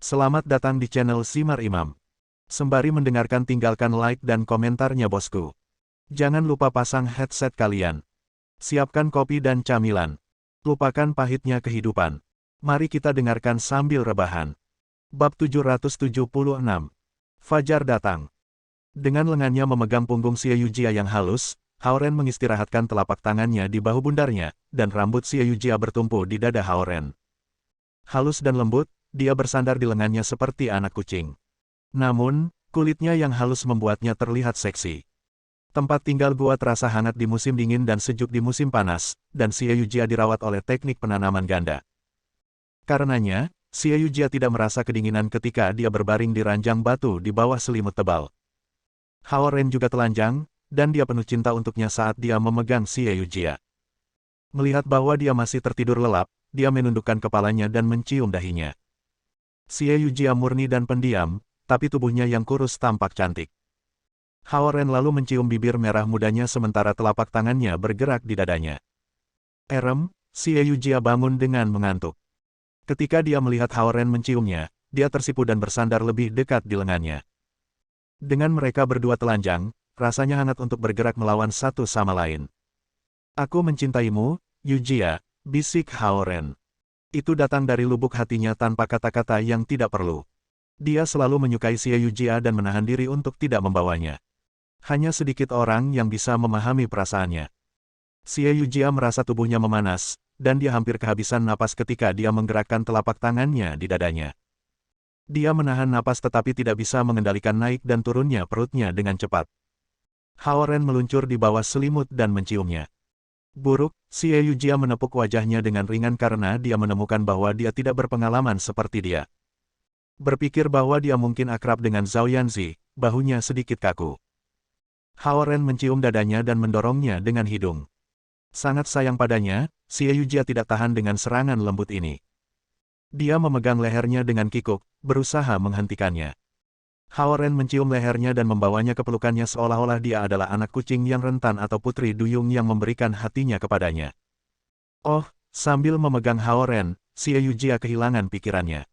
Selamat datang di channel Simar Imam. Sembari mendengarkan tinggalkan like dan komentarnya bosku. Jangan lupa pasang headset kalian. Siapkan kopi dan camilan. Lupakan pahitnya kehidupan. Mari kita dengarkan sambil rebahan. Bab 776. Fajar datang. Dengan lengannya memegang punggung Xie Yujia yang halus, Haoren mengistirahatkan telapak tangannya di bahu bundarnya, dan rambut Xie Yujia bertumpu di dada Haoren. Halus dan lembut, dia bersandar di lengannya seperti anak kucing. Namun, kulitnya yang halus membuatnya terlihat seksi. Tempat tinggal gua terasa hangat di musim dingin dan sejuk di musim panas, dan Xie Yujia dirawat oleh teknik penanaman ganda. Karenanya, Xie Yujia tidak merasa kedinginan ketika dia berbaring di ranjang batu di bawah selimut tebal. Haoren juga telanjang, dan dia penuh cinta untuknya saat dia memegang Xie Yujia. Melihat bahwa dia masih tertidur lelap, dia menundukkan kepalanya dan mencium dahinya. Xie Yujia murni dan pendiam, tapi tubuhnya yang kurus tampak cantik. Haoren lalu mencium bibir merah mudanya sementara telapak tangannya bergerak di dadanya. Xie Yujia bangun dengan mengantuk. Ketika dia melihat Haoren menciumnya, dia tersipu dan bersandar lebih dekat di lengannya. Dengan mereka berdua telanjang, rasanya hangat untuk bergerak melawan satu sama lain. "Aku mencintaimu, Yujia," bisik Haoren. Itu datang dari lubuk hatinya tanpa kata-kata yang tidak perlu. Dia selalu menyukai Xie Yujia dan menahan diri untuk tidak membawanya. Hanya sedikit orang yang bisa memahami perasaannya. Xie Yujia merasa tubuhnya memanas, dan dia hampir kehabisan napas ketika dia menggerakkan telapak tangannya di dadanya. Dia menahan napas tetapi tidak bisa mengendalikan naik dan turunnya perutnya dengan cepat. Haoren meluncur di bawah selimut dan menciumnya. Buruk, Xie Yujia menepuk wajahnya dengan ringan karena dia menemukan bahwa dia tidak berpengalaman seperti dia. Berpikir bahwa dia mungkin akrab dengan Zhao Yanzi, bahunya sedikit kaku. Haoren mencium dadanya dan mendorongnya dengan hidung. Sangat sayang padanya, Xie Yujia tidak tahan dengan serangan lembut ini. Dia memegang lehernya dengan kikuk, berusaha menghentikannya. Haoren mencium lehernya dan membawanya ke pelukannya seolah-olah dia adalah anak kucing yang rentan atau putri duyung yang memberikan hatinya kepadanya. Oh, sambil memegang Haoren, Xie Yujia kehilangan pikirannya.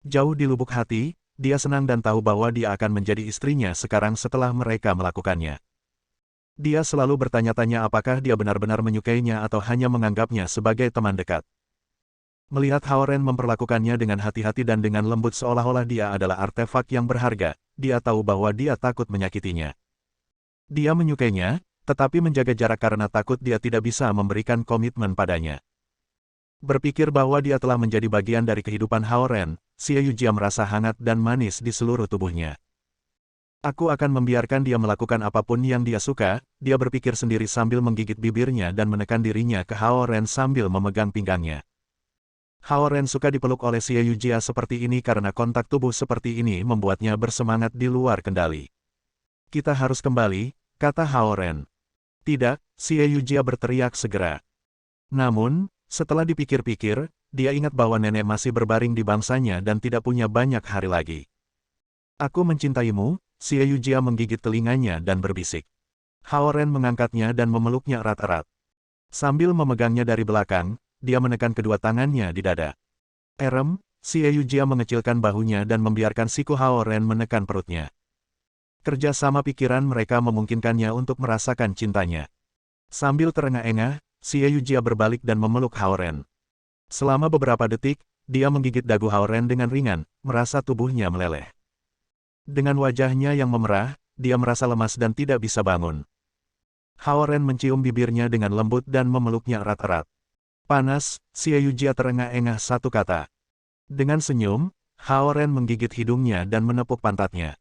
Jauh di lubuk hati, dia senang dan tahu bahwa dia akan menjadi istrinya sekarang setelah mereka melakukannya. Dia selalu bertanya-tanya apakah dia benar-benar menyukainya atau hanya menganggapnya sebagai teman dekat. Melihat Haoren memperlakukannya dengan hati-hati dan dengan lembut seolah-olah dia adalah artefak yang berharga, dia tahu bahwa dia takut menyakitinya. Dia menyukainya, tetapi menjaga jarak karena takut dia tidak bisa memberikan komitmen padanya. Berpikir bahwa dia telah menjadi bagian dari kehidupan Haoren, Xie Yujia merasa hangat dan manis di seluruh tubuhnya. "Aku akan membiarkan dia melakukan apapun yang dia suka," dia berpikir sendiri sambil menggigit bibirnya dan menekan dirinya ke Haoren sambil memegang pinggangnya. Haoren suka dipeluk oleh Xie Yujia seperti ini karena kontak tubuh seperti ini membuatnya bersemangat di luar kendali. "Kita harus kembali," kata Haoren. "Tidak," Xie Yujia berteriak segera. Namun, setelah dipikir-pikir, dia ingat bahwa nenek masih berbaring di bangsanya dan tidak punya banyak hari lagi. "Aku mencintaimu," Xie Yujia menggigit telinganya dan berbisik. Haoren mengangkatnya dan memeluknya erat-erat. Sambil memegangnya dari belakang, dia menekan kedua tangannya di dada. Xie Yujia mengecilkan bahunya dan membiarkan siku Haoren menekan perutnya. Kerja sama pikiran mereka memungkinkannya untuk merasakan cintanya. Sambil terengah-engah, Xie Yujia berbalik dan memeluk Haoren. Selama beberapa detik, dia menggigit dagu Haoren dengan ringan, merasa tubuhnya meleleh. Dengan wajahnya yang memerah, dia merasa lemas dan tidak bisa bangun. Haoren mencium bibirnya dengan lembut dan memeluknya erat-erat. "Panas," Xie Yujia terengah-engah satu kata. Dengan senyum, Haoren menggigit hidungnya dan menepuk pantatnya.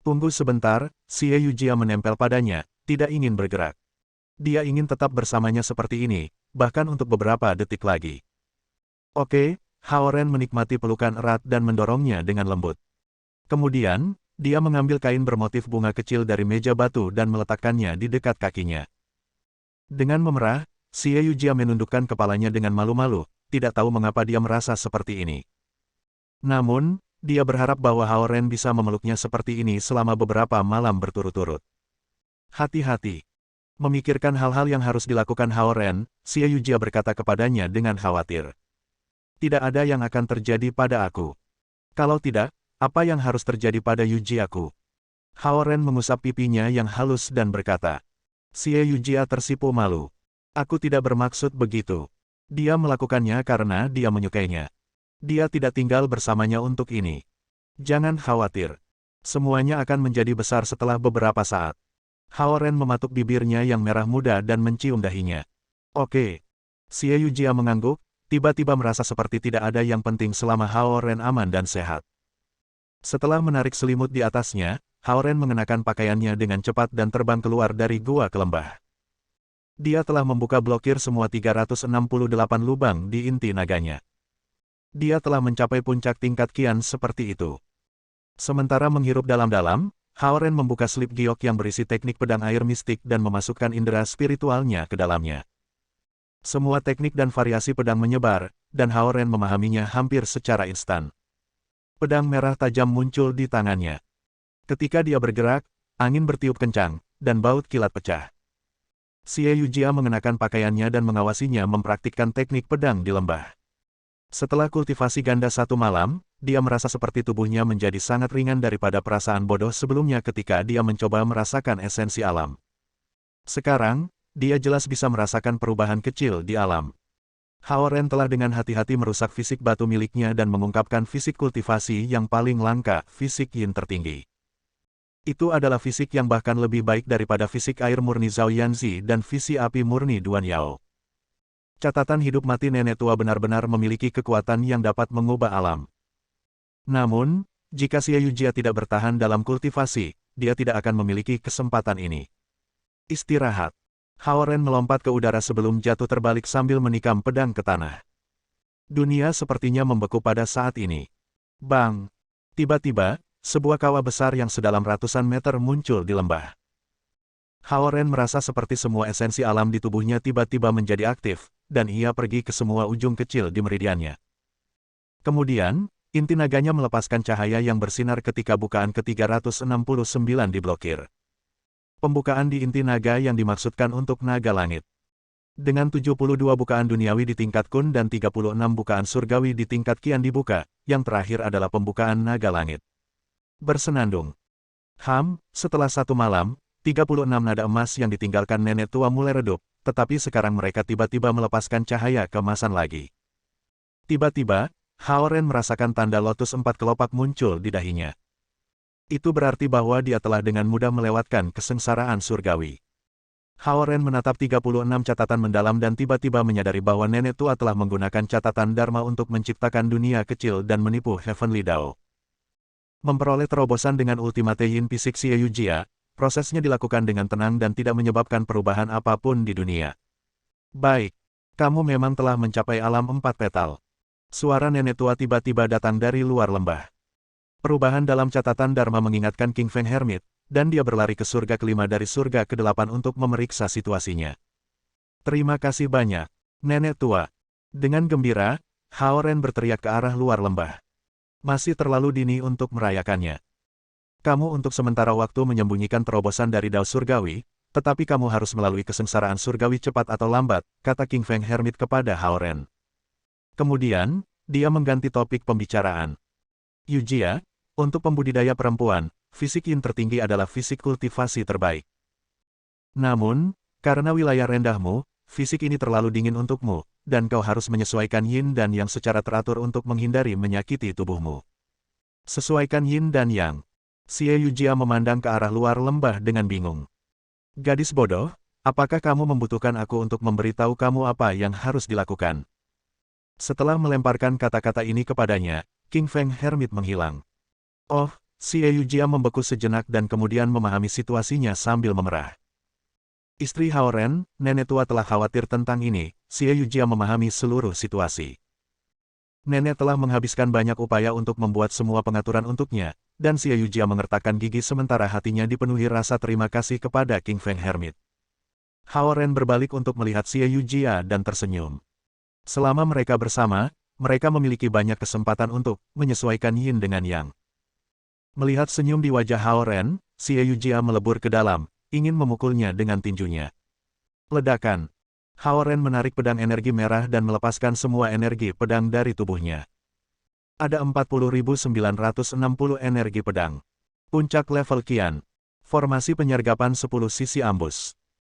Tunggu sebentar, Xie Yujia menempel padanya, tidak ingin bergerak. Dia ingin tetap bersamanya seperti ini, bahkan untuk beberapa detik lagi. "Oke," Haoren menikmati pelukan erat dan mendorongnya dengan lembut. Kemudian, dia mengambil kain bermotif bunga kecil dari meja batu dan meletakkannya di dekat kakinya. Dengan memerah, Xie Yujia menundukkan kepalanya dengan malu-malu, tidak tahu mengapa dia merasa seperti ini. Namun, dia berharap bahwa Haoren bisa memeluknya seperti ini selama beberapa malam berturut-turut. "Hati-hati." Memikirkan hal-hal yang harus dilakukan Haoren, Xie Yujia berkata kepadanya dengan khawatir. "Tidak ada yang akan terjadi pada aku. Kalau tidak, apa yang harus terjadi pada Yujiaku? Hao Ren mengusap pipinya yang halus dan berkata. Xie Yujia tersipu malu. Aku tidak bermaksud begitu. Dia melakukannya karena dia menyukainya. Dia tidak tinggal bersamanya untuk ini. Jangan khawatir. Semuanya akan menjadi besar setelah beberapa saat. Hao Ren mematuk bibirnya yang merah muda dan mencium dahinya. Oke. Xie Yujia mengangguk, tiba-tiba merasa seperti tidak ada yang penting selama Hao Ren aman dan sehat. Setelah menarik selimut di atasnya, Hao Ren mengenakan pakaiannya dengan cepat dan terbang keluar dari gua ke lembah. Dia telah membuka blokir semua 368 lubang di inti naganya. Dia telah mencapai puncak tingkat kian seperti itu. Sementara menghirup dalam-dalam, Hao Ren membuka slip giok yang berisi teknik pedang air mistik dan memasukkan indera spiritualnya ke dalamnya. Semua teknik dan variasi pedang menyebar, dan Hao Ren memahaminya hampir secara instan. Pedang merah tajam muncul di tangannya. Ketika dia bergerak, angin bertiup kencang, dan baut kilat pecah. Xie Yujia mengenakan pakaiannya dan mengawasinya mempraktikkan teknik pedang di lembah. Setelah kultivasi ganda satu malam, dia merasa seperti tubuhnya menjadi sangat ringan daripada perasaan bodoh sebelumnya ketika dia mencoba merasakan esensi alam. Sekarang, dia jelas bisa merasakan perubahan kecil di alam. Hao Ren telah dengan hati-hati merusak fisik batu miliknya dan mengungkapkan fisik kultivasi yang paling langka, fisik yin tertinggi. Itu adalah fisik yang bahkan lebih baik daripada fisik air murni Zhao Yanzi dan visi api murni Duan Yao. Catatan hidup mati nenek tua benar-benar memiliki kekuatan yang dapat mengubah alam. Namun, jika Xie Yujia tidak bertahan dalam kultivasi, dia tidak akan memiliki kesempatan ini. Istirahat. Hao Ren melompat ke udara sebelum jatuh terbalik sambil menikam pedang ke tanah. Dunia sepertinya membeku pada saat ini. Bang! Tiba-tiba, sebuah kawah besar yang sedalam ratusan meter muncul di lembah. Hao Ren merasa seperti semua esensi alam di tubuhnya tiba-tiba menjadi aktif, dan ia pergi ke semua ujung kecil di meridiannya. Kemudian, inti naganya melepaskan cahaya yang bersinar ketika bukaan ke-369 diblokir. Pembukaan di inti naga yang dimaksudkan untuk naga langit. Dengan 72 bukaan duniawi di tingkat kun dan 36 bukaan surgawi di tingkat kian dibuka, yang terakhir adalah pembukaan naga langit. Bersenandung. Setelah satu malam, 36 nada emas yang ditinggalkan nenek tua mulai redup, tetapi sekarang mereka tiba-tiba melepaskan cahaya keemasan lagi. Tiba-tiba, Hao Ren merasakan tanda lotus 4 kelopak muncul di dahinya. Itu berarti bahwa dia telah dengan mudah melewatkan kesengsaraan surgawi. Hao Ren menatap 36 catatan mendalam dan tiba-tiba menyadari bahwa nenek tua telah menggunakan catatan Dharma untuk menciptakan dunia kecil dan menipu Heavenly Dao. Memperoleh terobosan dengan ultimate yin fisik Xie Yujia, prosesnya dilakukan dengan tenang dan tidak menyebabkan perubahan apapun di dunia. Baik, kamu memang telah mencapai alam 4 petal. Suara nenek tua tiba-tiba datang dari luar lembah. Perubahan dalam catatan Dharma mengingatkan King Feng Hermit, dan dia berlari ke surga kelima dari surga ke-8 untuk memeriksa situasinya. Terima kasih banyak, nenek tua. Dengan gembira, Hao Ren berteriak ke arah luar lembah. Masih terlalu dini untuk merayakannya. Kamu untuk sementara waktu menyembunyikan terobosan dari Dao Surgawi, tetapi kamu harus melalui kesengsaraan surgawi cepat atau lambat, kata King Feng Hermit kepada Hao Ren. Kemudian, dia mengganti topik pembicaraan. Yujia, untuk pembudidaya perempuan, fisik yin tertinggi adalah fisik kultivasi terbaik. Namun, karena wilayah rendahmu, fisik ini terlalu dingin untukmu, dan kau harus menyesuaikan yin dan yang secara teratur untuk menghindari menyakiti tubuhmu. Sesuaikan yin dan yang. Xie Yujia memandang ke arah luar lembah dengan bingung. Gadis bodoh, apakah kamu membutuhkan aku untuk memberitahu kamu apa yang harus dilakukan? Setelah melemparkan kata-kata ini kepadanya, King Feng Hermit menghilang. Oh, Xie Yujia membeku sejenak dan kemudian memahami situasinya sambil memerah. Istri Hao Ren, nenek tua telah khawatir tentang ini, Xie Yujia memahami seluruh situasi. Nenek telah menghabiskan banyak upaya untuk membuat semua pengaturan untuknya, dan Xie Yujia mengertakkan gigi sementara hatinya dipenuhi rasa terima kasih kepada King Feng Hermit. Hao Ren berbalik untuk melihat Xie Yujia dan tersenyum. Selama mereka bersama, mereka memiliki banyak kesempatan untuk menyesuaikan yin dengan yang. Melihat senyum di wajah Hao Ren, Xie Yujia melebur ke dalam, ingin memukulnya dengan tinjunya. Ledakan. Hao Ren menarik pedang energi merah dan melepaskan semua energi pedang dari tubuhnya. Ada 40.960 energi pedang. Puncak level Qian. Formasi penyergapan 10 sisi ambus.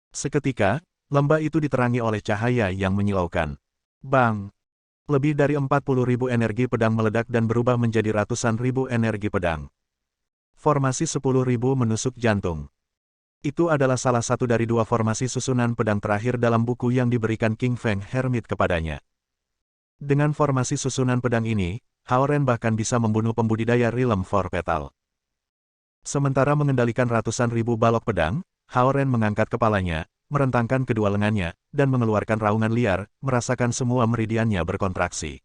Seketika, lembah itu diterangi oleh cahaya yang menyilaukan. Bang! Lebih dari 40.000 energi pedang meledak dan berubah menjadi ratusan ribu energi pedang. Formasi 10.000 menusuk jantung. Itu adalah salah satu dari dua formasi susunan pedang terakhir dalam buku yang diberikan King Feng Hermit kepadanya. Dengan formasi susunan pedang ini, Hao Ren bahkan bisa membunuh pembudidaya Realm For Petal. Sementara mengendalikan ratusan ribu balok pedang, Hao Ren mengangkat kepalanya, merentangkan kedua lengannya, dan mengeluarkan raungan liar, merasakan semua meridiannya berkontraksi.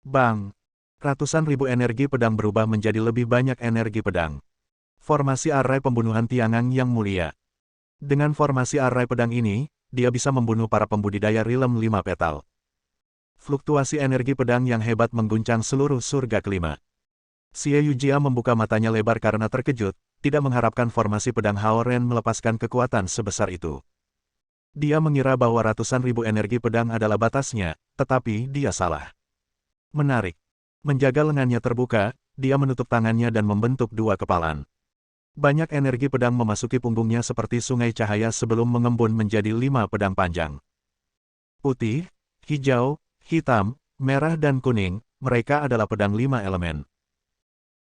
Bang! Ratusan ribu energi pedang berubah menjadi lebih banyak energi pedang. Formasi arai pembunuhan Tiangang yang mulia. Dengan formasi arai pedang ini, dia bisa membunuh para pembudidaya Realm 5 Petal. Fluktuasi energi pedang yang hebat mengguncang seluruh surga kelima. Xie Yujia membuka matanya lebar karena terkejut, tidak mengharapkan formasi pedang Hao Ren melepaskan kekuatan sebesar itu. Dia mengira bahwa ratusan ribu energi pedang adalah batasnya, tetapi dia salah. Menarik. Menjaga lengannya terbuka, dia menutup tangannya dan membentuk dua kepalan. Banyak energi pedang memasuki punggungnya seperti sungai cahaya sebelum mengembun menjadi 5 pedang panjang. Putih, hijau, hitam, merah dan kuning, mereka adalah pedang 5 elemen.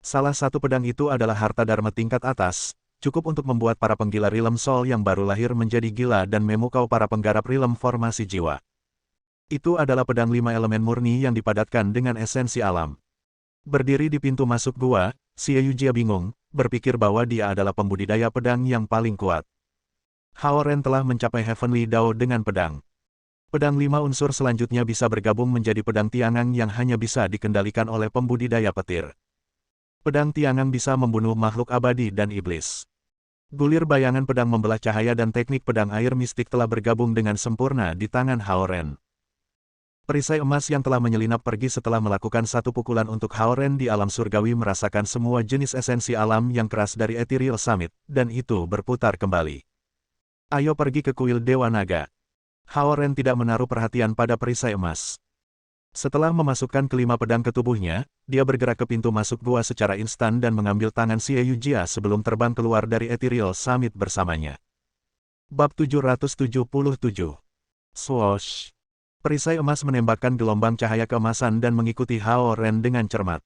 Salah satu pedang itu adalah harta dharma tingkat atas, cukup untuk membuat para penggila Realm Soul yang baru lahir menjadi gila dan memukau para penggarap Realm formasi jiwa. Itu adalah pedang 5 elemen murni yang dipadatkan dengan esensi alam. Berdiri di pintu masuk gua, Xie Yujia bingung, berpikir bahwa dia adalah pembudidaya pedang yang paling kuat. Hao Ren telah mencapai Heavenly Dao dengan pedang. Pedang 5 unsur selanjutnya bisa bergabung menjadi pedang Tiangang yang hanya bisa dikendalikan oleh pembudidaya petir. Pedang Tiangang bisa membunuh makhluk abadi dan iblis. Gulir bayangan pedang membelah cahaya dan teknik pedang air mistik telah bergabung dengan sempurna di tangan Hao Ren. Perisai emas yang telah menyelinap pergi setelah melakukan satu pukulan untuk Hao Ren di alam surgawi merasakan semua jenis esensi alam yang keras dari Ethereal Summit, dan itu berputar kembali. Ayo pergi ke kuil Dewa Naga. Hao Ren tidak menaruh perhatian pada perisai emas. Setelah memasukkan kelima pedang ke tubuhnya, dia bergerak ke pintu masuk gua secara instan dan mengambil tangan Xie Yujia sebelum terbang keluar dari Ethereal Summit bersamanya. Bab 777. Swoosh! Perisai emas menembakkan gelombang cahaya keemasan dan mengikuti Hao Ren dengan cermat.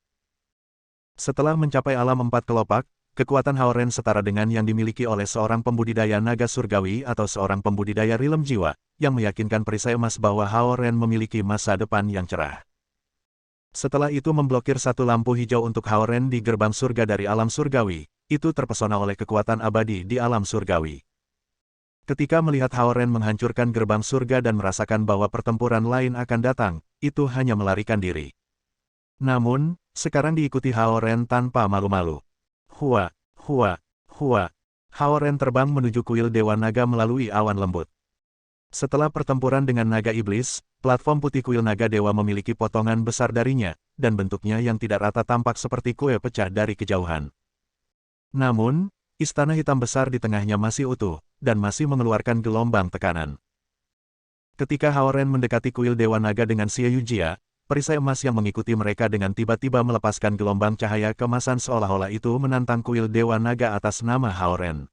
Setelah mencapai alam 4 kelopak, kekuatan Hao Ren setara dengan yang dimiliki oleh seorang pembudidaya naga surgawi atau seorang pembudidaya Realm jiwa, yang meyakinkan perisai emas bahwa Hao Ren memiliki masa depan yang cerah. Setelah itu memblokir satu lampu hijau untuk Hao Ren di gerbang surga dari alam surgawi, itu terpesona oleh kekuatan abadi di alam surgawi. Ketika melihat Hao Ren menghancurkan gerbang surga dan merasakan bahwa pertempuran lain akan datang, itu hanya melarikan diri. Namun, sekarang diikuti Hao Ren tanpa malu-malu. Hua, hua, hua. Hao Ren terbang menuju kuil Dewa Naga melalui awan lembut. Setelah pertempuran dengan naga iblis, platform putih kuil naga dewa memiliki potongan besar darinya, dan bentuknya yang tidak rata tampak seperti kue pecah dari kejauhan. Namun, istana hitam besar di tengahnya masih utuh, dan masih mengeluarkan gelombang tekanan. Ketika Hao Ren mendekati kuil Dewa Naga dengan Xie Yujia, perisai emas yang mengikuti mereka dengan tiba-tiba melepaskan gelombang cahaya keemasan seolah-olah itu menantang kuil Dewa Naga atas nama Hao Ren.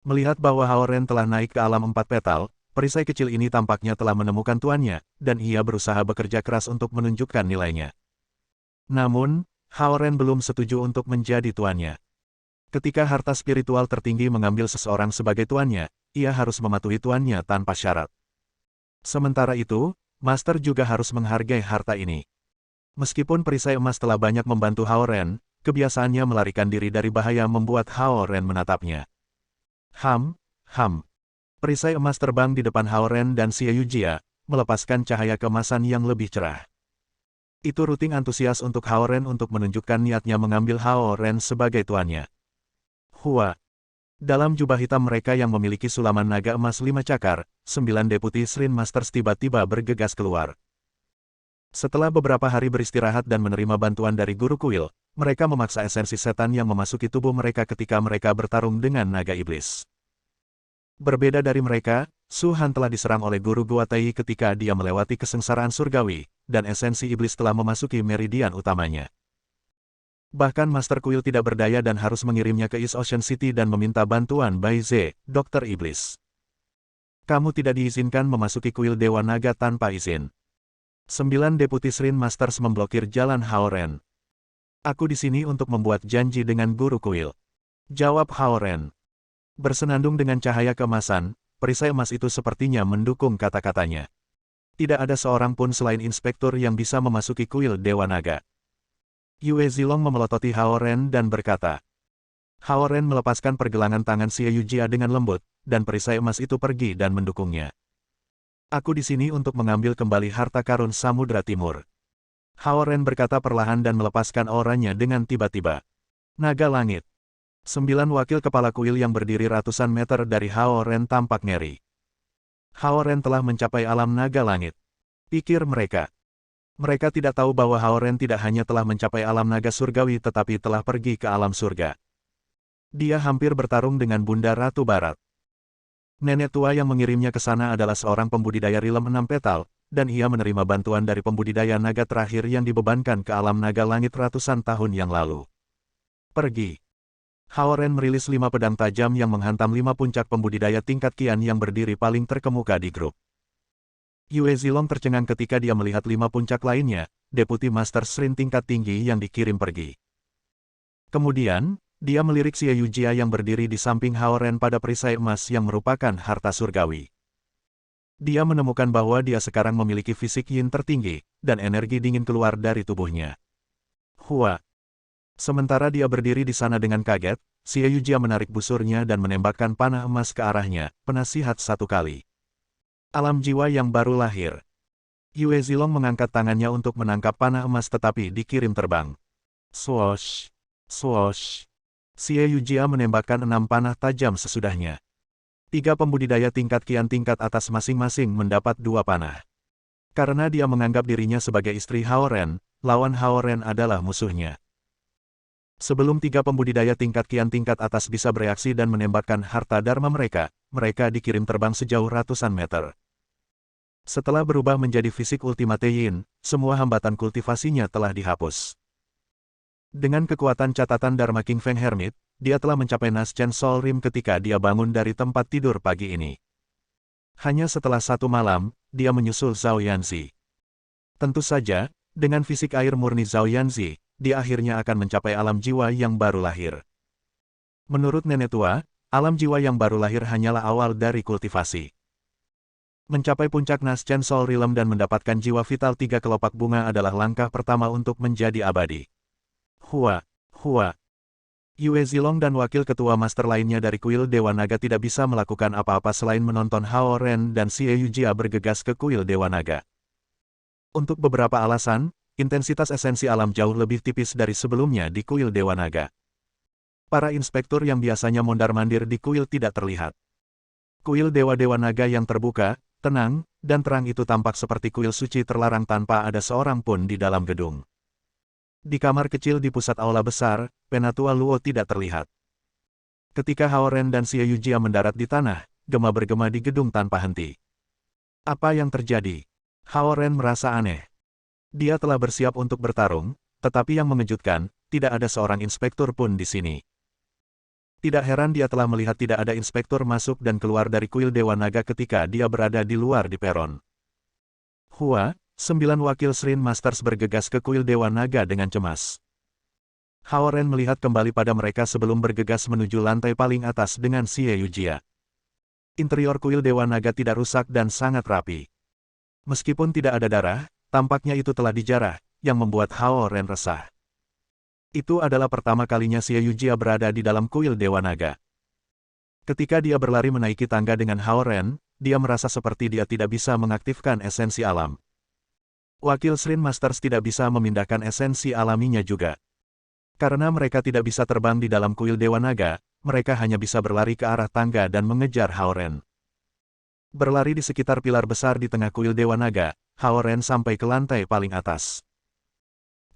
Melihat bahwa Hao Ren telah naik ke alam 4 petal, perisai kecil ini tampaknya telah menemukan tuannya, dan ia berusaha bekerja keras untuk menunjukkan nilainya. Namun, Hao Ren belum setuju untuk menjadi tuannya. Ketika harta spiritual tertinggi mengambil seseorang sebagai tuannya, ia harus mematuhi tuannya tanpa syarat. Sementara itu, Master juga harus menghargai harta ini. Meskipun perisai emas telah banyak membantu Hao Ren, kebiasaannya melarikan diri dari bahaya membuat Hao Ren menatapnya. Ham. Perisai emas terbang di depan Hao Ren dan Xie Yujia, melepaskan cahaya keemasan yang lebih cerah. Itu rutin antusias untuk Hao Ren untuk menunjukkan niatnya mengambil Hao Ren sebagai tuannya. Hua. Dalam jubah hitam mereka yang memiliki sulaman naga emas 5 cakar, 9 deputi Shrine Masters tiba-tiba bergegas keluar. Setelah beberapa hari beristirahat dan menerima bantuan dari guru kuil, mereka memaksa esensi setan yang memasuki tubuh mereka ketika mereka bertarung dengan naga iblis. Berbeda dari mereka, Su Han telah diserang oleh guru Gua Tai ketika dia melewati kesengsaraan surgawi, dan esensi iblis telah memasuki meridian utamanya. Bahkan Master Kuil tidak berdaya dan harus mengirimnya ke East Ocean City dan meminta bantuan Bai Ze, Dokter Iblis. Kamu tidak diizinkan memasuki kuil Dewa Naga tanpa izin. 9 Deputi Shrine Masters memblokir jalan Hao Ren. Aku di sini untuk membuat janji dengan guru kuil. Jawab Hao Ren. Bersenandung dengan cahaya keemasan, perisai emas itu sepertinya mendukung kata-katanya. Tidak ada seorang pun selain inspektur yang bisa memasuki kuil Dewa Naga. Yue Zilong memelototi Hao Ren dan berkata. Hao Ren melepaskan pergelangan tangan Xie Yujia dengan lembut, dan perisai emas itu pergi dan mendukungnya. Aku di sini untuk mengambil kembali harta karun Samudra Timur. Hao Ren berkata perlahan dan melepaskan auranya dengan tiba-tiba. Naga Langit. 9 wakil kepala kuil yang berdiri ratusan meter dari Hao Ren tampak ngeri. Hao Ren telah mencapai alam naga langit. Pikir mereka. Mereka tidak tahu bahwa Hao Ren tidak hanya telah mencapai alam naga surgawi tetapi telah pergi ke alam surga. Dia hampir bertarung dengan Bunda Ratu Barat. Nenek tua yang mengirimnya ke sana adalah seorang pembudidaya rilem 6 petal, dan ia menerima bantuan dari pembudidaya naga terakhir yang dibebankan ke alam naga langit ratusan tahun yang lalu. Pergi. Hao Ren merilis 5 pedang tajam yang menghantam 5 puncak pembudidaya tingkat kian yang berdiri paling terkemuka di grup. Yue Zilong tercengang ketika dia melihat 5 puncak lainnya, Deputi Master Shrine tingkat tinggi yang dikirim pergi. Kemudian, dia melirik Xie Yujia yang berdiri di samping Hao Ren pada perisai emas yang merupakan harta surgawi. Dia menemukan bahwa dia sekarang memiliki fisik yin tertinggi, dan energi dingin keluar dari tubuhnya. Hua. Sementara dia berdiri di sana dengan kaget, Xie Yujia menarik busurnya dan menembakkan panah emas ke arahnya, penasihat 1 kali. Alam jiwa yang baru lahir. Yue Zilong mengangkat tangannya untuk menangkap panah emas tetapi dikirim terbang. Swoosh. Swoosh. Xie Yujia menembakkan 6 panah tajam sesudahnya. 3 pembudidaya tingkat kian tingkat atas masing-masing mendapat 2 panah. Karena dia menganggap dirinya sebagai istri Hao Ren, lawan Hao Ren adalah musuhnya. Sebelum 3 pembudidaya tingkat kian tingkat atas bisa bereaksi dan menembakkan harta dharma mereka dikirim terbang sejauh ratusan meter. Setelah berubah menjadi fisik Ultimate Yin, semua hambatan kultivasinya telah dihapus. Dengan kekuatan catatan Dharma King Feng Hermit, dia telah mencapai Naschen Soul Rim ketika dia bangun dari tempat tidur pagi ini. Hanya setelah 1 malam, dia menyusul Zhao Yanzi. Tentu saja, dengan fisik air murni Zhao Yanzi, dia akhirnya akan mencapai alam jiwa yang baru lahir. Menurut nenek tua, alam jiwa yang baru lahir hanyalah awal dari kultivasi. Mencapai puncak Naschen Soul Realm dan mendapatkan jiwa vital 3 kelopak bunga adalah langkah pertama untuk menjadi abadi. Hua. Yue Zilong dan wakil ketua master lainnya dari kuil Dewa Naga tidak bisa melakukan apa-apa selain menonton Hao Ren dan Xie Yujia bergegas ke kuil Dewa Naga. Untuk beberapa alasan, intensitas esensi alam jauh lebih tipis dari sebelumnya di kuil Dewa Naga. Para inspektur yang biasanya mondar-mandir di kuil tidak terlihat. Kuil Dewa-Dewa Naga yang terbuka, tenang, dan terang itu tampak seperti kuil suci terlarang tanpa ada seorang pun di dalam gedung. Di kamar kecil di pusat aula besar, Penatua Luo tidak terlihat. Ketika Hao Ren dan Xie Yujia mendarat di tanah, gema bergema di gedung tanpa henti. Apa yang terjadi? Hao Ren merasa aneh. Dia telah bersiap untuk bertarung, tetapi yang mengejutkan, tidak ada seorang inspektur pun di sini. Tidak heran dia telah melihat tidak ada inspektur masuk dan keluar dari kuil Dewa Naga ketika dia berada di luar di peron. Hua, 9 wakil Shrine Masters bergegas ke kuil Dewa Naga dengan cemas. Hao Ren melihat kembali pada mereka sebelum bergegas menuju lantai paling atas dengan Xie Yujia. Interior kuil Dewa Naga tidak rusak dan sangat rapi. Meskipun tidak ada darah, tampaknya itu telah dijarah, yang membuat Hao Ren resah. Itu adalah pertama kalinya Xie Yujia berada di dalam kuil Dewa Naga. Ketika dia berlari menaiki tangga dengan Hao Ren, dia merasa seperti dia tidak bisa mengaktifkan esensi alam. Wakil Shrine Masters tidak bisa memindahkan esensi alaminya juga. Karena mereka tidak bisa terbang di dalam kuil Dewa Naga, mereka hanya bisa berlari ke arah tangga dan mengejar Hao Ren. Berlari di sekitar pilar besar di tengah kuil Dewa Naga, Hao Ren sampai ke lantai paling atas.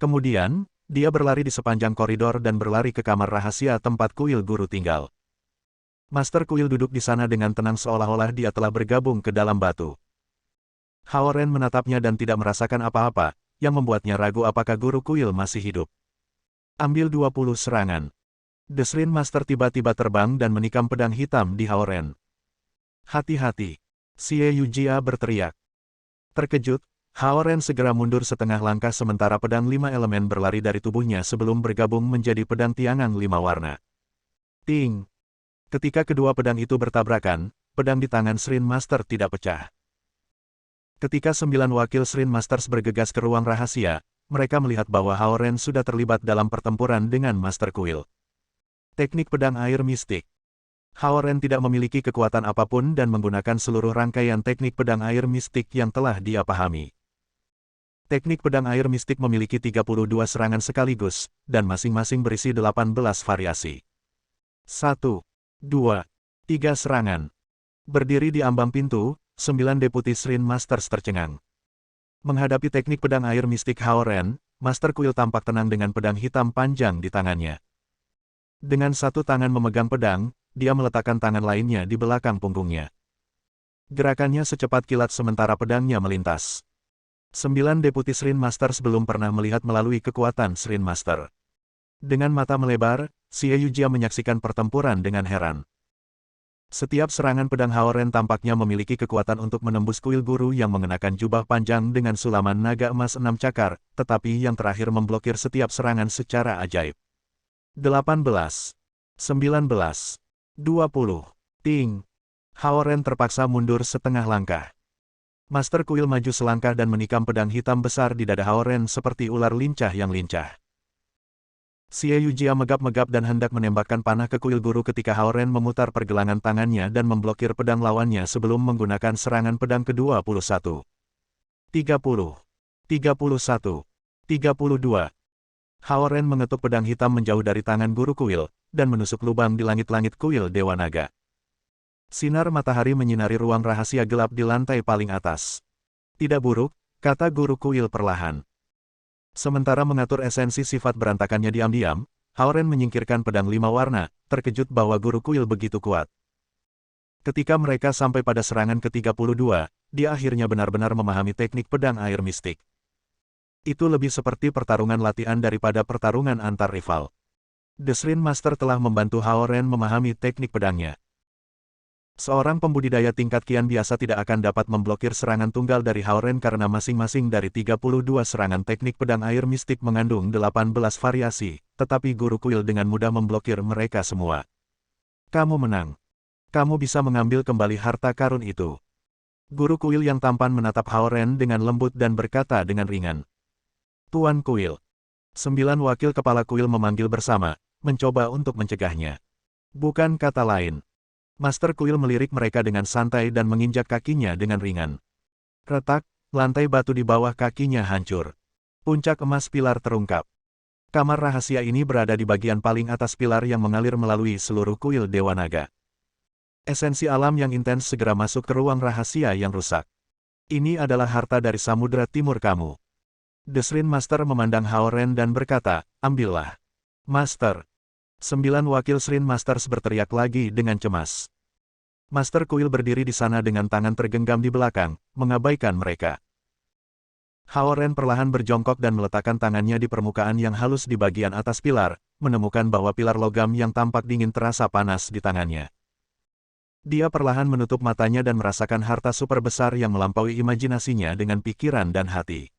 Kemudian, dia berlari di sepanjang koridor dan berlari ke kamar rahasia tempat kuil guru tinggal. Master Kuil duduk di sana dengan tenang seolah-olah dia telah bergabung ke dalam batu. Hao Ren menatapnya dan tidak merasakan apa-apa, yang membuatnya ragu apakah guru kuil masih hidup. Ambil 20 serangan. The Shrine Master tiba-tiba terbang dan menikam pedang hitam di Hao Ren. Hati-hati. Xie Yujia berteriak. Terkejut, Hao Ren segera mundur setengah langkah sementara pedang 5 elemen berlari dari tubuhnya sebelum bergabung menjadi pedang tiangan 5 warna. Ting! Ketika kedua pedang itu bertabrakan, pedang di tangan Shrine Master tidak pecah. Ketika 9 wakil Shrine Masters bergegas ke ruang rahasia, mereka melihat bahwa Hao Ren sudah terlibat dalam pertempuran dengan Master Kuil. Teknik pedang air mistik. Hao Ren tidak memiliki kekuatan apapun dan menggunakan seluruh rangkaian teknik pedang air mistik yang telah dia pahami. Teknik pedang air mistik memiliki 32 serangan sekaligus, dan masing-masing berisi 18 variasi. 1, 2, 3 serangan. Berdiri di ambang pintu, 9 deputi Shrine Masters tercengang. Menghadapi teknik pedang air mistik Hao Ren, Master Kuil tampak tenang dengan pedang hitam panjang di tangannya. Dengan satu tangan memegang pedang, dia meletakkan tangan lainnya di belakang punggungnya. Gerakannya secepat kilat sementara pedangnya melintas. 9 deputi Shrine Masters belum pernah melihat melalui kekuatan Shrine Master. Dengan mata melebar, Xie Yujia menyaksikan pertempuran dengan heran. Setiap serangan pedang Hao Ren tampaknya memiliki kekuatan untuk menembus kuil guru yang mengenakan jubah panjang dengan sulaman naga emas 6 cakar, tetapi yang terakhir memblokir setiap serangan secara ajaib. 18, 19, 20. Ting! Hao Ren terpaksa mundur setengah langkah. Master Kuil maju selangkah dan menikam pedang hitam besar di dada Hao Ren seperti ular lincah yang lincah. Xie Yujia megap-megap dan hendak menembakkan panah ke kuil guru ketika Hao Ren memutar pergelangan tangannya dan memblokir pedang lawannya sebelum menggunakan serangan pedang ke-21. 30, 31, 32. Hao Ren mengetuk pedang hitam menjauh dari tangan guru kuil, dan menusuk lubang di langit-langit kuil Dewa Naga. Sinar matahari menyinari ruang rahasia gelap di lantai paling atas. Tidak buruk, kata guru kuil perlahan. Sementara mengatur esensi sifat berantakannya diam-diam, Hao Ren menyingkirkan pedang 5 warna, terkejut bahwa guru kuil begitu kuat. Ketika mereka sampai pada serangan ke-32, dia akhirnya benar-benar memahami teknik pedang air mistik. Itu lebih seperti pertarungan latihan daripada pertarungan antar rival. The Shrine Master telah membantu Hao Ren memahami teknik pedangnya. Seorang pembudidaya tingkat kian biasa tidak akan dapat memblokir serangan tunggal dari Hao Ren karena masing-masing dari 32 serangan teknik pedang air mistik mengandung 18 variasi, tetapi guru kuil dengan mudah memblokir mereka semua. Kamu menang. Kamu bisa mengambil kembali harta karun itu. Guru kuil yang tampan menatap Hao Ren dengan lembut dan berkata dengan ringan. Tuan Kuil. 9 wakil kepala kuil memanggil bersama, mencoba untuk mencegahnya. Bukan kata lain. Master Kuil melirik mereka dengan santai dan menginjak kakinya dengan ringan. Retak, lantai batu di bawah kakinya hancur. Puncak emas pilar terungkap. Kamar rahasia ini berada di bagian paling atas pilar yang mengalir melalui seluruh kuil Dewa Naga. Esensi alam yang intens segera masuk ke ruang rahasia yang rusak. Ini adalah harta dari Samudra Timur kamu. The Shrine Master memandang Hao Ren dan berkata, ambillah. Master. 9 wakil Shrine Masters berteriak lagi dengan cemas. Master Kuil berdiri di sana dengan tangan tergenggam di belakang, mengabaikan mereka. Hao Ren perlahan berjongkok dan meletakkan tangannya di permukaan yang halus di bagian atas pilar, menemukan bahwa pilar logam yang tampak dingin terasa panas di tangannya. Dia perlahan menutup matanya dan merasakan harta super besar yang melampaui imajinasinya dengan pikiran dan hati.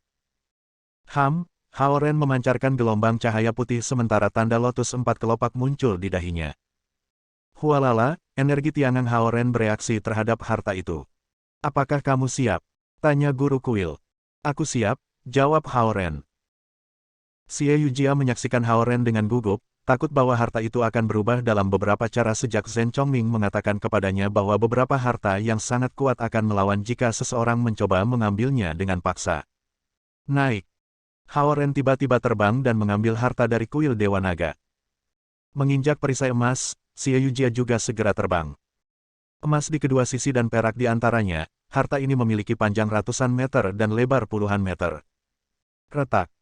Hao Ren memancarkan gelombang cahaya putih sementara tanda lotus 4 kelopak muncul di dahinya. Hualala, energi tiangan Hao Ren bereaksi terhadap harta itu. Apakah kamu siap? Tanya guru kuil. Aku siap, jawab Hao Ren. Xie Yujia menyaksikan Hao Ren dengan gugup, takut bahwa harta itu akan berubah dalam beberapa cara sejak Zhen Chongming mengatakan kepadanya bahwa beberapa harta yang sangat kuat akan melawan jika seseorang mencoba mengambilnya dengan paksa. Naik. Hao Ren tiba-tiba terbang dan mengambil harta dari kuil Dewa Naga. Menginjak perisai emas, Xie Yujia juga segera terbang. Emas di kedua sisi dan perak di antaranya, harta ini memiliki panjang ratusan meter dan lebar puluhan meter. Retak.